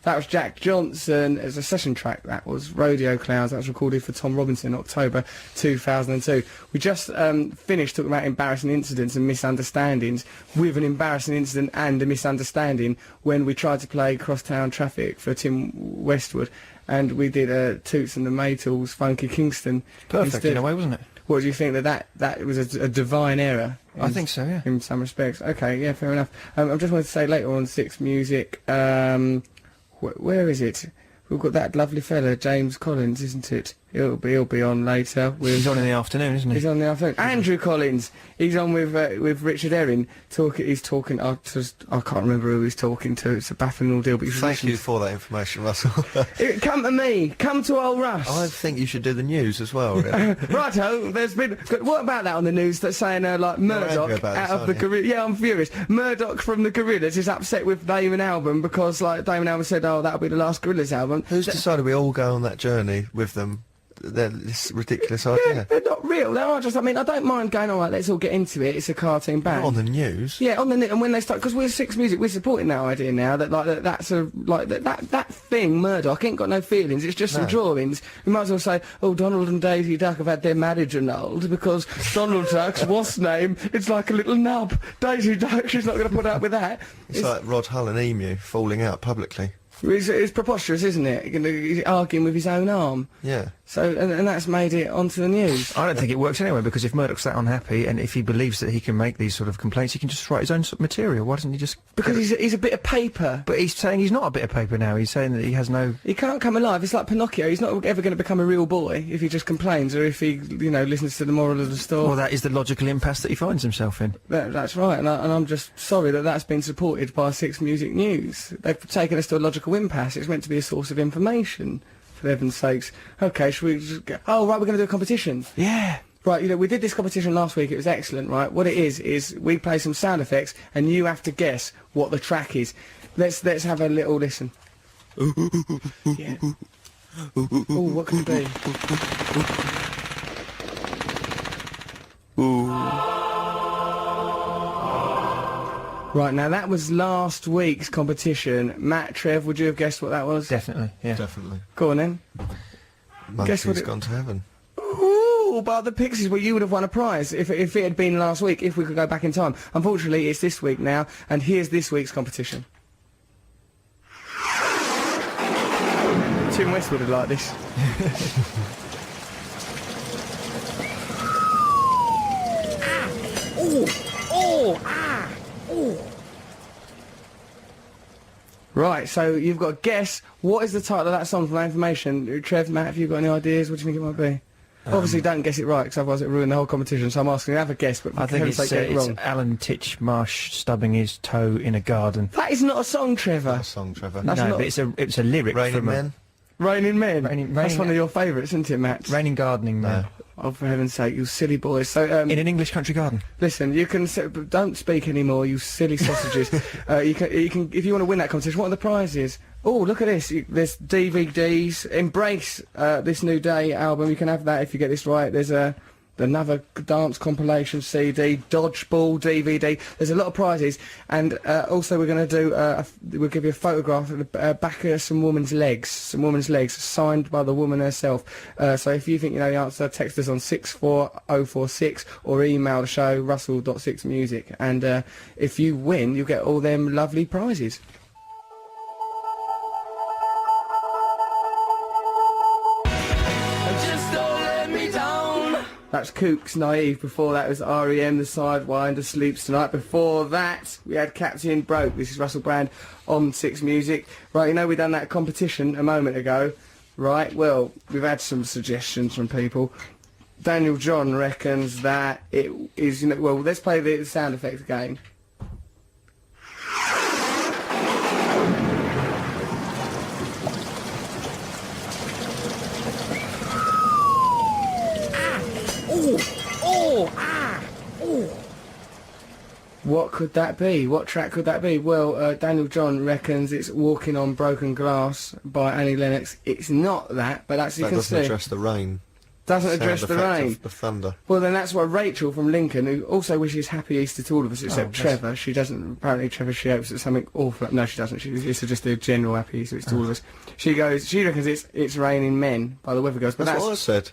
Speaker 1: That was Jack Johnson as a session track. That was Rodeo Clouds. That was recorded for Tom Robinson in October 2002. We just finished talking about embarrassing incidents and misunderstandings with an embarrassing incident and a misunderstanding when we tried to play Crosstown Traffic for Tim Westwood, and we did Toots and the Maytals, Funky Kingston.
Speaker 2: Perfect
Speaker 1: instead.
Speaker 2: in a way, wasn't it?
Speaker 1: What do you think that was a divine error?
Speaker 2: I think so, yeah.
Speaker 1: In some respects. Okay, yeah, fair enough. I just wanted to say later on Six Music, where is it? We've got that lovely fella, James Collins, isn't it? He'll be on later.
Speaker 2: He's on in the afternoon, isn't he?
Speaker 1: He's on in the afternoon. Andrew Collins. He's on with Richard Herring. He's talking. I can't remember who he's talking to. It's a baffling ordeal. But
Speaker 3: Thank you for that information, Russell.
Speaker 1: Come to me. Come to old Russ.
Speaker 3: I think you should do the news as well, really.
Speaker 1: Righto. There's been. What about that on the news that's saying like Murdoch
Speaker 3: angry about
Speaker 1: out
Speaker 3: this,
Speaker 1: of the
Speaker 3: aren't you?
Speaker 1: Gorillaz? Yeah, I'm furious. Murdoch from the Gorillaz is upset with Damon Albarn because like Damon Albarn said, oh, that'll be the last Gorillaz album.
Speaker 3: Who's decided we all go on that journey with them? This ridiculous idea.
Speaker 1: They're not real. They are just. I mean, I don't mind going. All right, let's all get into it. It's a cartoon band.
Speaker 3: Not on the news.
Speaker 1: Yeah, on the and when they start, because we're Six Music, we're supporting that idea now. That like that's a like that thing. Murdoch ain't got no feelings. It's just some drawings. We might as well say, oh, Donald and Daisy Duck have had their marriage annulled because Donald Duck's what's name? It's like a little nub. Daisy Duck, she's not going to put up with that.
Speaker 3: It's like Rod Hull and Emu falling out publicly.
Speaker 1: It's preposterous, isn't it? He's arguing with his own arm.
Speaker 3: Yeah.
Speaker 1: So, and that's made it onto the news.
Speaker 2: I don't think it works anyway, because if Murdoch's that unhappy, and if he believes that he can make these sort of complaints, he can just write his own sort of material. Why doesn't he just...
Speaker 1: Because he's a bit of paper.
Speaker 2: But he's saying he's not a bit of paper now. He's saying that he has no...
Speaker 1: He can't come alive. It's like Pinocchio. He's not ever going to become a real boy if he just complains or if he, you know, listens to the moral of the story.
Speaker 2: Well, that is the logical impasse that he finds himself in.
Speaker 1: That's right, and I'm just sorry that that's been supported by Six Music News. They've taken us to a logical impasse. It's meant to be a source of information, for heaven's sakes. Okay, should we just go... Oh, right, we're going to do a competition.
Speaker 2: Yeah.
Speaker 1: Right, you know, we did this competition last week. It was excellent, right? What it is we play some sound effects, and you have to guess what the track is. Let's have a little listen. Yeah. Oh, what can it be? Right, now that was last week's competition. Matt, Trev, would you have guessed what that was?
Speaker 2: Definitely, yeah.
Speaker 3: Definitely.
Speaker 1: Go on then.
Speaker 3: Monkey's
Speaker 1: what it-
Speaker 3: gone to heaven.
Speaker 1: Ooh, but the Pixies, well, you would have won a prize if it had been last week, if we could go back in time. Unfortunately, it's this week now, and here's this week's competition. Tim Westwood would like this. Right, so you've got to guess what is the title of that song from that information. Trev, Matt, have you got any ideas? What do you think it might be? Obviously, don't guess it right, because otherwise it ruin the whole competition. So I'm asking you to have a guess, but
Speaker 2: I think it's,
Speaker 1: get it wrong.
Speaker 2: it's Alan Titchmarsh stubbing his toe in a garden.
Speaker 1: That is not a song, Trevor.
Speaker 3: That song, Trevor.
Speaker 1: That's
Speaker 2: no,
Speaker 1: not-
Speaker 2: but it's a lyric
Speaker 3: Raining
Speaker 2: from
Speaker 3: Men.
Speaker 1: Raining Men. That's
Speaker 2: Raining-
Speaker 1: one of your favourites, isn't it, Matt?
Speaker 2: Raining Gardening Man.
Speaker 1: Oh, for heaven's sake, you silly boys. So,
Speaker 2: In an English country garden.
Speaker 1: listen, you can don't speak anymore, you silly sausages. You can if you want to win that competition. What are the prizes? Oh, look at this. There's DVDs. Embrace this New Day album. You can have that if you get this right. There's another dance compilation CD, dodgeball DVD. There's a lot of prizes, and also we're going to do. We'll give you a photograph of the back of some woman's legs, signed by the woman herself. So if you think you know the answer, text us on 64046 or email the show russell.6music, and if you win, you'll get all them lovely prizes.
Speaker 5: Just don't let me down.
Speaker 1: That's Kooks Naive. Before that was R.E.M. The Sidewinder Sleeps Tonight. Before that we had Captain Broke. This is Russell Brand on Six Music. Right, you know we done that competition a moment ago. Right, well, we've had some suggestions from people. Daniel John reckons that it is, you know, well, let's play the sound effect again. What could that be? What track could that be? Well, Daniel John reckons it's Walking on Broken Glass by Annie Lennox. It's not that, but as you
Speaker 3: That
Speaker 1: can
Speaker 3: doesn't
Speaker 1: see...
Speaker 3: address the rain.
Speaker 1: Doesn't
Speaker 3: Sound
Speaker 1: address the
Speaker 3: effect
Speaker 1: rain.
Speaker 3: of the thunder.
Speaker 1: Well, then that's why Rachel from Lincoln, who also wishes Happy Easter to all of us, except
Speaker 2: bless
Speaker 1: Trevor. She doesn't. Apparently, Trevor, she hopes that something awful. No, she doesn't. It's just a general Happy Easter. It's to all of us. She reckons it's raining men by the weather girls. But
Speaker 3: That's what I said.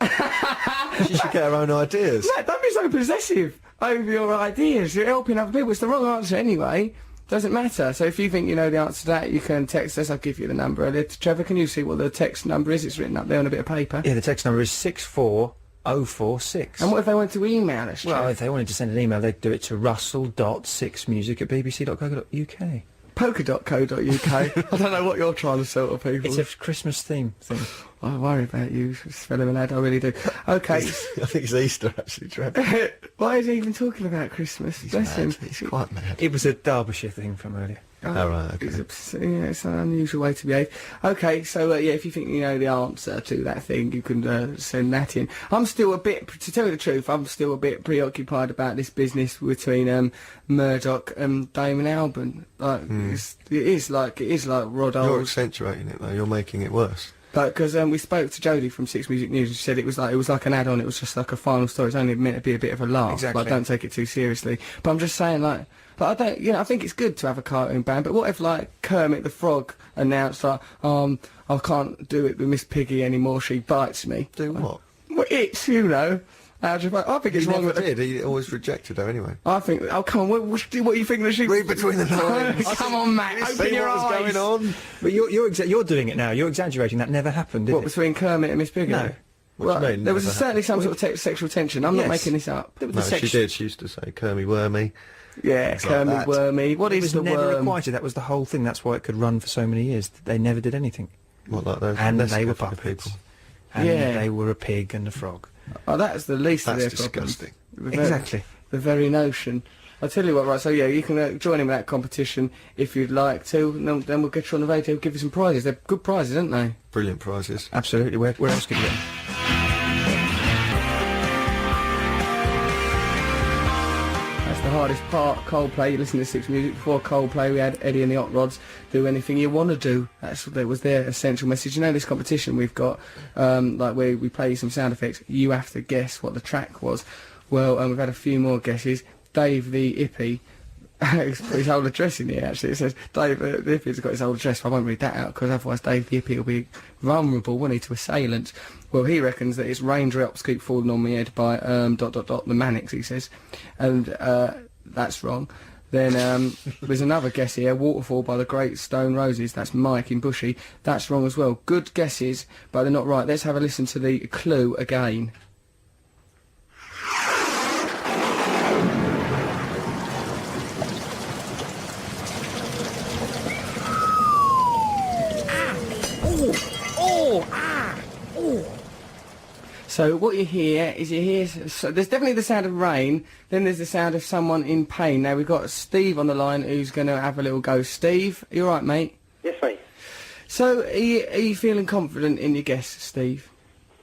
Speaker 3: She should get her own ideas.
Speaker 1: No, don't be so possessive over your ideas. You're helping other people. It's the wrong answer anyway. Doesn't matter. So if you think you know the answer to that, you can text us. I'll give you the number earlier. Trevor, can you see what the text number is? It's written up there on a bit of paper.
Speaker 2: Yeah, the text number is 64046.
Speaker 1: And what if they want to email us,
Speaker 2: Well,
Speaker 1: Trev?
Speaker 2: if they wanted to send an email, they'd do it to russell.6music@bbc.co.uk.
Speaker 1: Poker.co.uk. I don't know what you're trying to sell to people.
Speaker 2: It's a Christmas theme thing.
Speaker 1: I worry about you, fellow lad, I really do. Okay.
Speaker 3: I think it's Easter, actually, Trevor.
Speaker 1: Why is he even talking about Christmas? Bless him.
Speaker 3: He's quite mad.
Speaker 2: It was a Derbyshire thing from earlier.
Speaker 3: All right, okay.
Speaker 1: It's an unusual way to behave. Okay, so yeah, if you think you know the answer to that thing, you can send that in. I'm still a bit, to tell you the truth, I'm still a bit preoccupied about this business between Murdoch and Damon Albarn. Like, it is like Rod
Speaker 3: You're
Speaker 1: Oles.
Speaker 3: accentuating it, though. You're making it worse.
Speaker 1: Because we spoke to Jodie from Six Music News, and she said it was like an add-on. It was just like a final story. It's only meant to be a bit of a laugh.
Speaker 2: Exactly.
Speaker 1: Like, don't take it too seriously. But I'm just saying, like I don't, I think it's good to have a cartoon band. But what if, like, Kermit the Frog announced, like, I can't do it with Miss Piggy anymore. She bites me.
Speaker 3: Do what?
Speaker 1: Well, it's, I think it's
Speaker 3: He
Speaker 1: wrong
Speaker 3: never
Speaker 1: with
Speaker 3: did. He always rejected her anyway.
Speaker 1: I think. Oh, come on. What do you think that she?
Speaker 3: Read between the lines.
Speaker 1: Come on, Matt. Open
Speaker 3: See
Speaker 1: your
Speaker 3: what was
Speaker 1: eyes.
Speaker 3: going on?
Speaker 2: But you're doing it now. You're exaggerating. That never happened, did
Speaker 1: What,
Speaker 2: it?
Speaker 1: between Kermit and Miss Piggy?
Speaker 2: No.
Speaker 3: What do you mean,
Speaker 1: There was
Speaker 3: never
Speaker 1: certainly some sort of sexual tension. I'm not
Speaker 2: Yes.
Speaker 1: making this up.
Speaker 3: No, she did. She used to say, Kermy Wormy.
Speaker 1: Yeah,
Speaker 3: like
Speaker 1: Kermit
Speaker 3: that.
Speaker 1: Wormy. What
Speaker 2: It
Speaker 1: is
Speaker 2: was
Speaker 1: the
Speaker 2: never
Speaker 1: worm?
Speaker 2: requited. That was the whole thing. That's why it could run for so many years. They never did anything.
Speaker 3: What, like those?
Speaker 2: And they were
Speaker 3: Mexican
Speaker 2: puppets.
Speaker 3: people.
Speaker 2: And
Speaker 1: Yeah.
Speaker 2: they were a pig and a frog.
Speaker 1: Oh, that's the least of
Speaker 3: That's
Speaker 1: their problems.
Speaker 3: disgusting.
Speaker 2: Exactly.
Speaker 1: The very notion. I'll tell you what, right, so yeah, you can join in with that competition if you'd like to, and then we'll get you on the radio, give you some prizes. They're good prizes, aren't they?
Speaker 3: Brilliant prizes.
Speaker 2: Absolutely. Where else could you get them?
Speaker 1: That's the hardest part. Coldplay. You listen to Six Music. Before Coldplay, we had Eddie and the Hot Rods. Do anything you want to do. That was their essential message. You know, this competition we've got, like where we play you some sound effects. You have to guess what the track was. Well, we've had a few more guesses. Dave the Ippy. He's put his old address in here, actually. It says Dave the Ippy's got his old address, but I won't read that out, because otherwise Dave the Ippy will be vulnerable, won't he, to assailants. Well, he reckons that it's raindrops keep falling on my head by the Manics, he says. And that's wrong. Then there's another guess here, Waterfall by the Great Stone Roses. That's Mike in Bushy. That's wrong as well. Good guesses, but they're not right. Let's have a listen to the clue again. So what you hear is so there's definitely the sound of rain, then there's the sound of someone in pain. Now we've got Steve on the line who's going to have a little go. Steve, you all right, mate?
Speaker 7: Yes, mate.
Speaker 1: So are you feeling confident in your guess, Steve?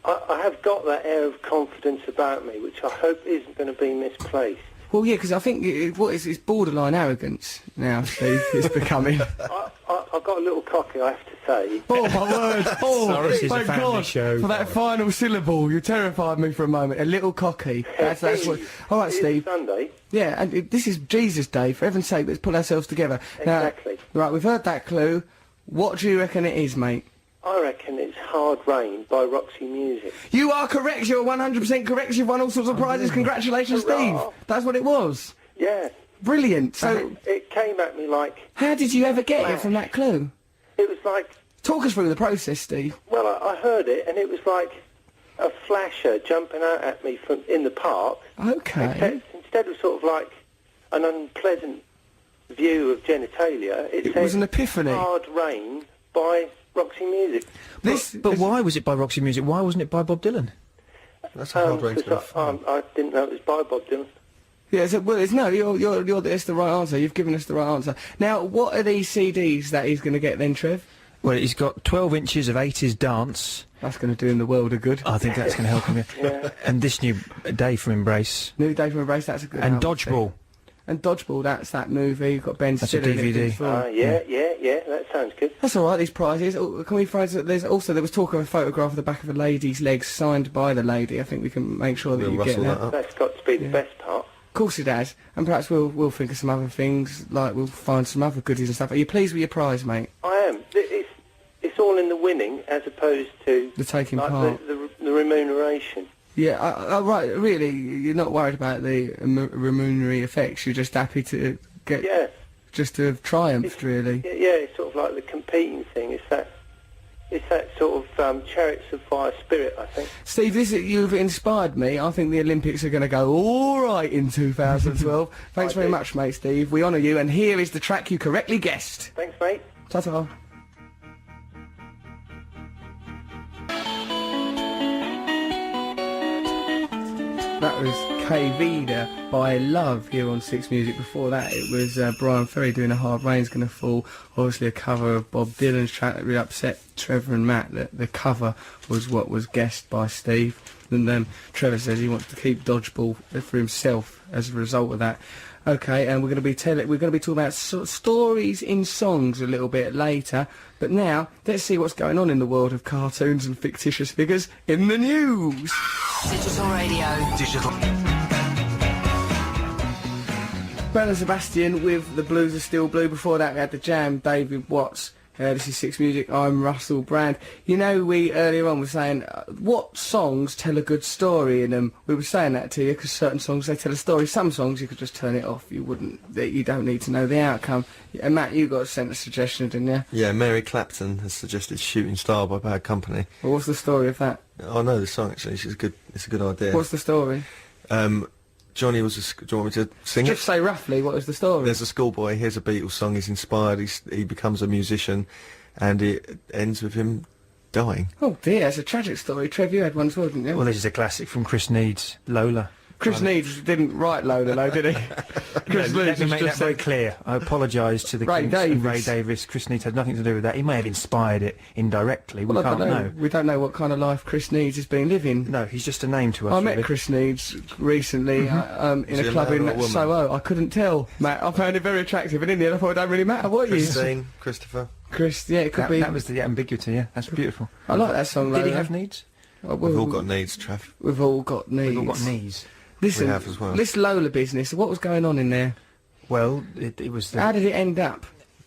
Speaker 7: I have got that air of confidence about me, which I hope isn't going to be misplaced.
Speaker 1: Well, yeah, because I think it's borderline arrogance now, Steve. It's becoming.
Speaker 7: I've got a little cocky, I have to say.
Speaker 1: Oh my word! Oh,
Speaker 2: Sorry, this is a
Speaker 1: thank
Speaker 2: family
Speaker 1: God
Speaker 2: show.
Speaker 1: for that final syllable. You terrified me for a moment. A little cocky. That's what. All right,
Speaker 7: It's
Speaker 1: Steve.
Speaker 7: Sunday.
Speaker 1: Yeah, and this is Jesus Day. For heaven's sake, let's pull ourselves together.
Speaker 7: Exactly.
Speaker 1: Now, right, we've heard that clue. What do you reckon it is, mate?
Speaker 7: I reckon it's Hard Rain by Roxy Music.
Speaker 1: You are correct. You're 100% correct. You've won all sorts of prizes. Congratulations,
Speaker 7: Hurrah.
Speaker 1: Steve. That's what it was.
Speaker 7: Yeah.
Speaker 1: Brilliant. So,
Speaker 7: It came at me like...
Speaker 1: how did you ever get it from that clue?
Speaker 7: It was like...
Speaker 1: Talk us through the process, Steve.
Speaker 7: Well, I heard it, and it was like a flasher jumping out at me from in the park.
Speaker 1: Okay.
Speaker 7: Instead of sort of like an unpleasant view of genitalia,
Speaker 1: It
Speaker 7: said
Speaker 1: was an epiphany.
Speaker 7: Hard Rain by Roxy Music.
Speaker 2: But why was it by Roxy Music? Why wasn't it by Bob Dylan?
Speaker 3: That's a hard rain to go
Speaker 7: Because
Speaker 3: find.
Speaker 7: I didn't know it was by Bob Dylan.
Speaker 1: Yeah, so, well, that's the right answer. You've given us the right answer. Now, what are these CDs that he's going to get then, Trev?
Speaker 2: Well, he's got 12 inches of 80s dance.
Speaker 1: That's going to do him the world of good.
Speaker 2: I think that's going to help him.
Speaker 7: Yeah.
Speaker 2: And this new Day from Embrace.
Speaker 1: New Day from Embrace, that's a good
Speaker 2: And
Speaker 1: album.
Speaker 2: Dodgeball.
Speaker 1: And Dodgeball, that's that movie. You've got Ben
Speaker 2: That's a
Speaker 1: Stiller in it,
Speaker 2: DVD.
Speaker 1: Vince Vaughn.
Speaker 7: Yeah, that sounds good.
Speaker 1: That's all right. These prizes. Oh, can we phrase it? There was talk of a photograph of the back of a lady's legs signed by the lady. I think we can make sure that
Speaker 3: We'll
Speaker 1: you get
Speaker 3: rustle
Speaker 1: that.
Speaker 3: that up.
Speaker 7: That's got to be the best part.
Speaker 1: Of course it has. And perhaps we'll think of some other things. Like we'll find some other goodies and stuff. Are you pleased with your prize, mate?
Speaker 7: I am. It's all in the winning as opposed to
Speaker 1: The taking
Speaker 7: like
Speaker 1: part.
Speaker 7: the remuneration.
Speaker 1: Yeah. Right. Really, you're not worried about the remunerary effects. You're just happy to get.
Speaker 7: Yeah.
Speaker 1: Just to have triumphed, really.
Speaker 7: Yeah, it's sort of like the competing thing. It's that sort of chariots of fire spirit, I think.
Speaker 1: Steve, you've inspired me. I think the Olympics are going to go all right in 2012. Thanks very much, mate, Steve. We honour you, and here is the track you correctly guessed.
Speaker 7: Thanks, mate.
Speaker 1: Ta-ta. That was K Vida by Love here on Six Music. Before that, it was Brian Ferry doing A Hard Rain's Gonna Fall. Obviously a cover of Bob Dylan's track that really upset Trevor and Matt. That the cover was what was guessed by Steve. And Trevor says he wants to keep Dodgeball for himself as a result of that. Okay, and we're going to be talking about stories in songs a little bit later. But now, let's see what's going on in the world of cartoons and fictitious figures in the news.
Speaker 4: Digital radio.
Speaker 5: Digital.
Speaker 1: Belle and Sebastian with The Blues Are Still Blue. Before that, we had The Jam, David Watts. This is Six Music. I'm Russell Brand. You know, we earlier on were saying, what songs tell a good story in them? We were saying that to you because certain songs, they tell a story. Some songs, you could just turn it off. You don't need to know the outcome. And Matt, you got sent a suggestion, didn't you?
Speaker 3: Yeah, Mary Clapton has suggested Shooting Star by Bad Company.
Speaker 1: Well, what's the story of that?
Speaker 3: I know the song, actually. It's a good idea.
Speaker 1: What's the story?
Speaker 3: Johnny was do you want me to sing
Speaker 1: Just
Speaker 3: it?
Speaker 1: say roughly, what was the story?
Speaker 3: There's a schoolboy, hears a Beatles song, he's inspired, he becomes a musician, and it ends with him dying.
Speaker 1: Oh dear, it's a tragic story. Trev, you had one as well, didn't you?
Speaker 2: Well, this is a classic from Chris Need's Lola.
Speaker 1: Chris Needs didn't write Lola, though, did he? Chris
Speaker 2: Let me
Speaker 1: Needs
Speaker 2: make that
Speaker 1: just
Speaker 2: very
Speaker 1: said,
Speaker 2: clear. I apologise to the
Speaker 1: Ray
Speaker 2: Kinks and Ray
Speaker 1: Davies.
Speaker 2: Davis. Chris Needs had nothing to do with that. He may have inspired it indirectly. We
Speaker 1: well, I
Speaker 2: can't
Speaker 1: don't know.
Speaker 2: know.
Speaker 1: We don't know what kind of life Chris Needs has been living.
Speaker 2: No, he's just a name to us.
Speaker 1: I met
Speaker 2: really.
Speaker 1: Chris Needs recently in
Speaker 3: Was
Speaker 1: a
Speaker 3: he a
Speaker 1: club
Speaker 3: man
Speaker 1: in
Speaker 3: or a woman?
Speaker 1: Soho. I couldn't tell, Matt. I found it very attractive, and in the end I thought it don't really matter what you
Speaker 3: Christine, Christopher.
Speaker 1: Chris, yeah, it could be.
Speaker 2: That was the ambiguity, yeah. That's beautiful.
Speaker 1: I like that song,
Speaker 2: Did he
Speaker 1: Lola.
Speaker 2: have needs?
Speaker 1: Oh,
Speaker 3: We've all got needs, Trev.
Speaker 1: We've all got needs.
Speaker 2: We've all got knees.
Speaker 1: Listen,
Speaker 3: We have as well.
Speaker 1: this Lola business, what was going on in there?
Speaker 2: Well, it was...
Speaker 1: How did it end up?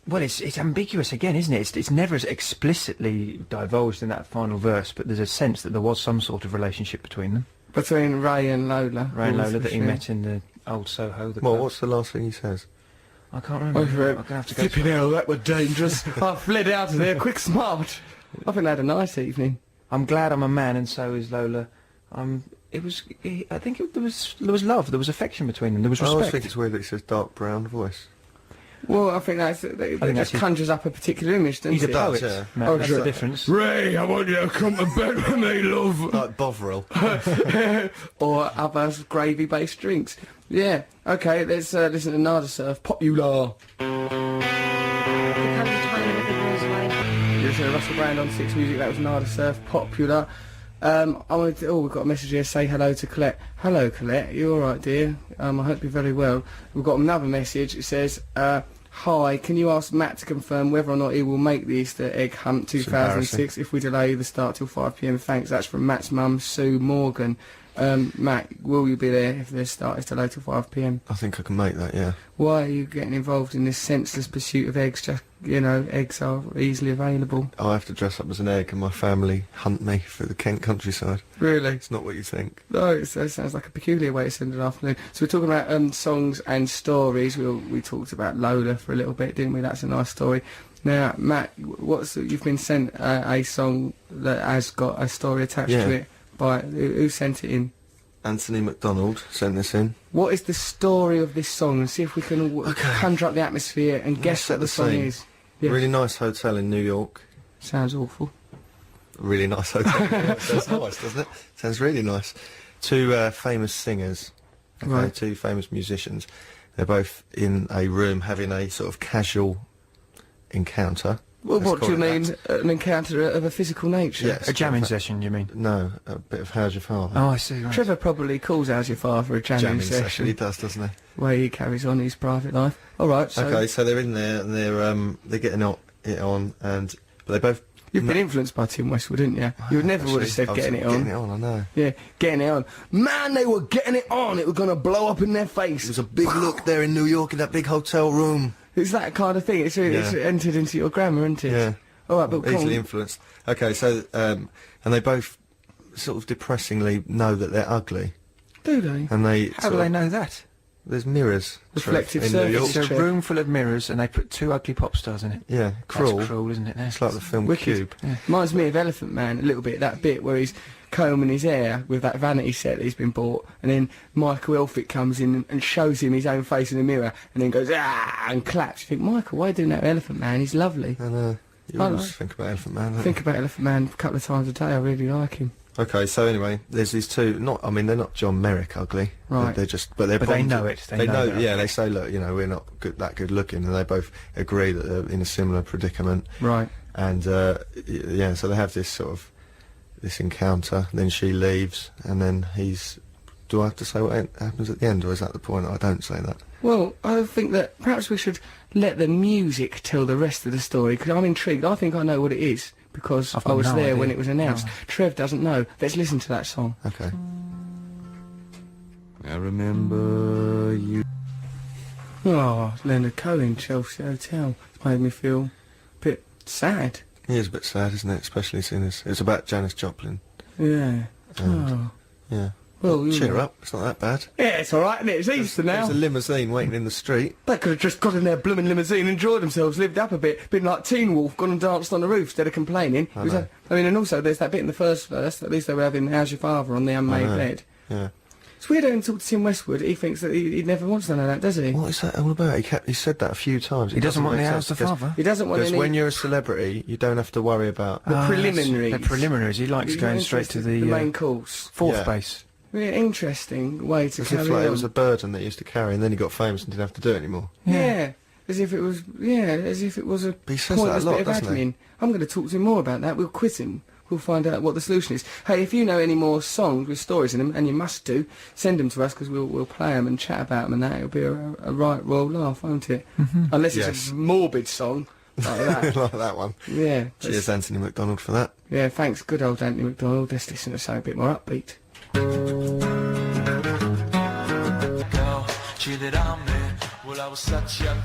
Speaker 2: Well, it's ambiguous again, isn't it? It's never as explicitly divulged in that final verse, but there's a sense that there was some sort of relationship between them.
Speaker 1: Between Ray and Lola.
Speaker 2: Ray and
Speaker 1: All
Speaker 2: Lola
Speaker 1: for
Speaker 2: that he
Speaker 1: sure.
Speaker 2: met in the old Soho. The
Speaker 3: Well,
Speaker 2: club.
Speaker 3: what's the last thing he says?
Speaker 2: I can't
Speaker 1: Oh,
Speaker 2: remember. I'm going to have to go...
Speaker 1: flipping hell, that was dangerous. I fled out of there quick smart. I think they had a nice evening.
Speaker 2: I'm glad I'm a man, and so is Lola. I think there was love. There was affection between them. There was
Speaker 3: I always
Speaker 2: respect.
Speaker 3: think it's weird that he says dark brown voice.
Speaker 1: Well, I think that
Speaker 2: that's
Speaker 1: just
Speaker 2: his-
Speaker 1: conjures up a particular image, doesn't
Speaker 2: He's a
Speaker 1: it?
Speaker 2: poet,
Speaker 3: yeah.
Speaker 2: Matt,
Speaker 1: Oh,
Speaker 2: that's
Speaker 1: sure.
Speaker 2: the difference.
Speaker 1: Ray, I want you to come to bed with me, love.
Speaker 3: Like Bovril.
Speaker 1: Or other gravy-based drinks. Yeah, okay, let's listen to Nada Surf, Popular. You're Russell Brand on Six Music, that was Nada Surf, Popular. we've got a message here, say hello to Colette. Hello Colette, you alright dear? I hope you're very well. We've got another message, it says, hi, can you ask Matt to confirm whether or not he will make the Easter egg hunt 2006 if we delay the start till 5 PM? Thanks, that's from Matt's mum, Sue Morgan. Matt, will you be there if the start is delayed till 5 PM?
Speaker 3: I think I can make that, yeah.
Speaker 1: Why are you getting involved in this senseless pursuit of eggs? Just, eggs are easily available.
Speaker 3: I have to dress up as an egg and my family hunt me through the Kent countryside.
Speaker 1: Really?
Speaker 3: It's not what you think.
Speaker 1: No, it sounds like a peculiar way to spend an afternoon. So we're talking about songs and stories. We talked about Lola for a little bit, didn't we? That's a nice story. Now, Matt, you've been sent a song that has got a story attached
Speaker 3: Yeah.
Speaker 1: to it. By who sent it in?
Speaker 3: Anthony MacDonald sent this in.
Speaker 1: What is the story of this song? And see if we can conjure up the atmosphere and guess
Speaker 3: set
Speaker 1: what the
Speaker 3: the
Speaker 1: song
Speaker 3: scene.
Speaker 1: is. Yes.
Speaker 3: Really nice hotel in New York.
Speaker 1: Sounds awful.
Speaker 3: Really nice hotel. Sounds nice, doesn't it? Sounds really nice. Two famous singers. Okay,
Speaker 1: Right.
Speaker 3: two famous musicians. They're both in a room having a sort of casual encounter.
Speaker 1: Well,
Speaker 3: Let's
Speaker 1: what do
Speaker 3: call
Speaker 1: you
Speaker 3: it
Speaker 1: mean?
Speaker 3: that.
Speaker 1: An encounter of a physical nature?
Speaker 3: Yes.
Speaker 2: A jamming session, you mean?
Speaker 3: No, a bit of How's Your Father?
Speaker 2: Oh, I see. Right.
Speaker 1: Trevor probably calls How's Your Father a jamming
Speaker 3: session.
Speaker 1: session.
Speaker 3: He does, doesn't he?
Speaker 1: Way he carries on his private life. All right, so
Speaker 3: Okay, so they're in there and they're getting it on, but they both.
Speaker 1: you've been influenced by Tim Westwood, didn't you? You would never would have said
Speaker 3: I was
Speaker 1: getting it on.
Speaker 3: Getting it on, I know.
Speaker 1: Yeah, getting it on. Man, they were getting it on. It was going to blow up in their face.
Speaker 3: It was a big look there in New York in that big hotel room.
Speaker 1: It's that kind of thing. It's entered into your grammar, isn't it?
Speaker 3: Yeah.
Speaker 1: All right, but come
Speaker 3: Easily
Speaker 1: on.
Speaker 3: influenced. Okay, so and they both sort of depressingly know that they're ugly,
Speaker 1: Do they?
Speaker 3: and they.
Speaker 2: How do they know that?
Speaker 3: There's mirrors.
Speaker 1: Reflective
Speaker 3: Trev, in New York.
Speaker 1: surfaces.
Speaker 2: It's a
Speaker 1: Trev.
Speaker 2: room full of mirrors, and they put two ugly pop stars in it.
Speaker 3: Yeah, cruel.
Speaker 2: That's cruel, isn't it?
Speaker 3: It's like the film
Speaker 1: Wicked.
Speaker 3: Cube.
Speaker 1: Reminds me of Elephant Man a little bit. That bit where he's combing his hair with that vanity set that he's been bought, and then Michael Elphick comes in and shows him his own face in the mirror, and then goes ah and claps. You think, Michael, why are you doing that with Elephant Man? He's lovely.
Speaker 3: And you
Speaker 1: I
Speaker 3: always
Speaker 1: like-
Speaker 3: think about Elephant Man. Don't
Speaker 1: Think about Elephant Man a couple of times a day. I really like him.
Speaker 3: you? Okay, so anyway, there's these two. They're not John Merrick ugly.
Speaker 1: Right.
Speaker 3: They're just, but they're.
Speaker 2: But they
Speaker 3: bonded.
Speaker 2: know it.
Speaker 3: They know.
Speaker 2: they're
Speaker 3: Yeah,
Speaker 2: ugly.
Speaker 3: they say, look, we're not that good looking, and they both agree that they're in a similar predicament.
Speaker 1: Right.
Speaker 3: And yeah, so they have this sort of this encounter. Then she leaves, and then he's. Do I have to say what happens at the end, or is that the point? I don't say that.
Speaker 1: Well, I think that perhaps we should let the music tell the rest of the story, because I'm intrigued. I think I know what it is, because
Speaker 2: I've
Speaker 1: I
Speaker 2: got
Speaker 1: was
Speaker 2: no
Speaker 1: there
Speaker 2: idea.
Speaker 1: when it was announced.
Speaker 2: No.
Speaker 1: Trev doesn't know. Let's listen to that song.
Speaker 3: Okay.
Speaker 5: I remember you.
Speaker 1: Oh, Leonard Cohen, Chelsea Hotel. It's made me feel a bit sad.
Speaker 3: It is a bit sad, isn't it? Especially seeing this. It's about Janis Joplin.
Speaker 1: Yeah.
Speaker 3: And,
Speaker 1: Oh.
Speaker 3: Yeah.
Speaker 1: Well, you
Speaker 3: Cheer
Speaker 1: know.
Speaker 3: up. It's not that bad.
Speaker 1: Yeah, it's all right, isn't it? It's Easter now.
Speaker 3: There's a limousine waiting in the street.
Speaker 1: They could have just got in their blooming limousine, enjoyed themselves, lived up a bit, been like Teen Wolf, gone and danced on the roof instead of complaining.
Speaker 3: I know.
Speaker 1: And also there's that bit in the first verse, at least they were having How's Your Father on the unmade
Speaker 3: know.
Speaker 1: bed.
Speaker 3: Yeah.
Speaker 1: It's weird having talked to Tim Westwood. He thinks that he never wants none of that, does he?
Speaker 3: What is that all about? He said that a few times.
Speaker 2: He doesn't want
Speaker 3: make
Speaker 2: the How's the
Speaker 3: sense,
Speaker 2: Father.
Speaker 1: He doesn't want
Speaker 3: Because
Speaker 1: any...
Speaker 3: when you're a celebrity, you don't have to worry about.
Speaker 1: The preliminaries.
Speaker 2: The preliminaries. He likes
Speaker 1: He's
Speaker 2: going
Speaker 1: not
Speaker 2: straight to
Speaker 1: interested in
Speaker 2: the
Speaker 1: main course.
Speaker 2: fourth
Speaker 3: Yeah.
Speaker 2: base.
Speaker 1: Yeah, interesting way to
Speaker 3: As
Speaker 1: carry
Speaker 3: if like
Speaker 1: on.
Speaker 3: it was a burden that he used to carry, and then he got famous and didn't have to do it anymore.
Speaker 1: Yeah. As if it was, as if it was a
Speaker 3: But he says that a
Speaker 1: pointless
Speaker 3: lot,
Speaker 1: bit of
Speaker 3: doesn't he?
Speaker 1: admin. I'm going to talk to him more about that. We'll quit him. We'll find out what the solution is. Hey, if you know any more songs with stories in them, and you must do, send them to us, because we'll play them and chat about them, and that it'll be a right royal laugh, won't it? Unless it's
Speaker 3: Yes.
Speaker 1: a morbid song like that.
Speaker 3: Like that one.
Speaker 1: Yeah.
Speaker 3: Cheers, Anthony McDonald, for that.
Speaker 1: Yeah, thanks. Good old Anthony McDonald. Let's listen to something a bit more upbeat.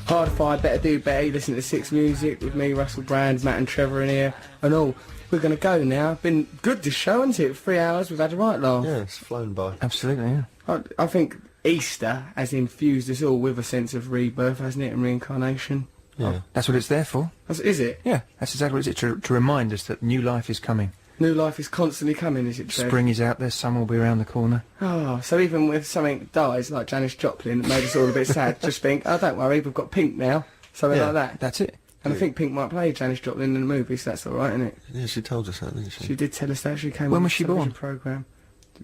Speaker 1: Hard to find, better do better. You listen to Six Music with me, Russell Brand, Matt and Trevor in here, and all. We're going to go now. Been good this show, hasn't it? 3 hours, we've had a right laugh.
Speaker 3: Yeah, it's flown by.
Speaker 2: Absolutely, yeah.
Speaker 1: I think Easter has infused us all with a sense of rebirth, hasn't it, and reincarnation.
Speaker 3: Yeah.
Speaker 2: That's what it's there for.
Speaker 1: Is it?
Speaker 2: Yeah, that's exactly what it's to remind us that new life is coming.
Speaker 1: New life is constantly coming, is it, Trev?
Speaker 2: Spring is out there, summer will be around the corner.
Speaker 1: Oh, so even if something dies, like Janis Joplin, that made us all a bit sad, just think, oh, don't worry, we've got Pink now. Something
Speaker 3: Yeah.
Speaker 1: like that.
Speaker 2: That's it.
Speaker 1: And I think Pink might play Janis Joplin in the movie, so that's all right, isn't it?
Speaker 3: Yeah, she told us that, didn't she?
Speaker 1: She did tell us that. She came
Speaker 2: When
Speaker 1: on
Speaker 2: was
Speaker 1: the
Speaker 2: she born?
Speaker 1: television programme.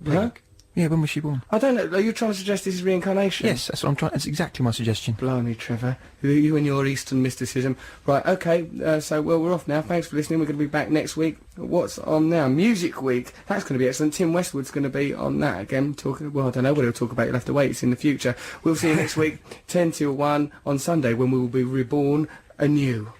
Speaker 1: Huh?
Speaker 3: Pink.
Speaker 2: Yeah, when was she born?
Speaker 1: I don't know. Are you trying to suggest this is reincarnation?
Speaker 2: Yes, that's what I'm trying. That's exactly my suggestion.
Speaker 1: Blimey, Trevor. You and your Eastern mysticism. Right, okay, well, we're off now. Thanks for listening. We're going to be back next week. What's on now? Music Week. That's going to be excellent. Tim Westwood's going to be on that again. Talking. Well, I don't know what he'll talk about. You'll have to wait. It's in the future. We'll see you next week, 10 till 1 on Sunday, when we will be reborn anew.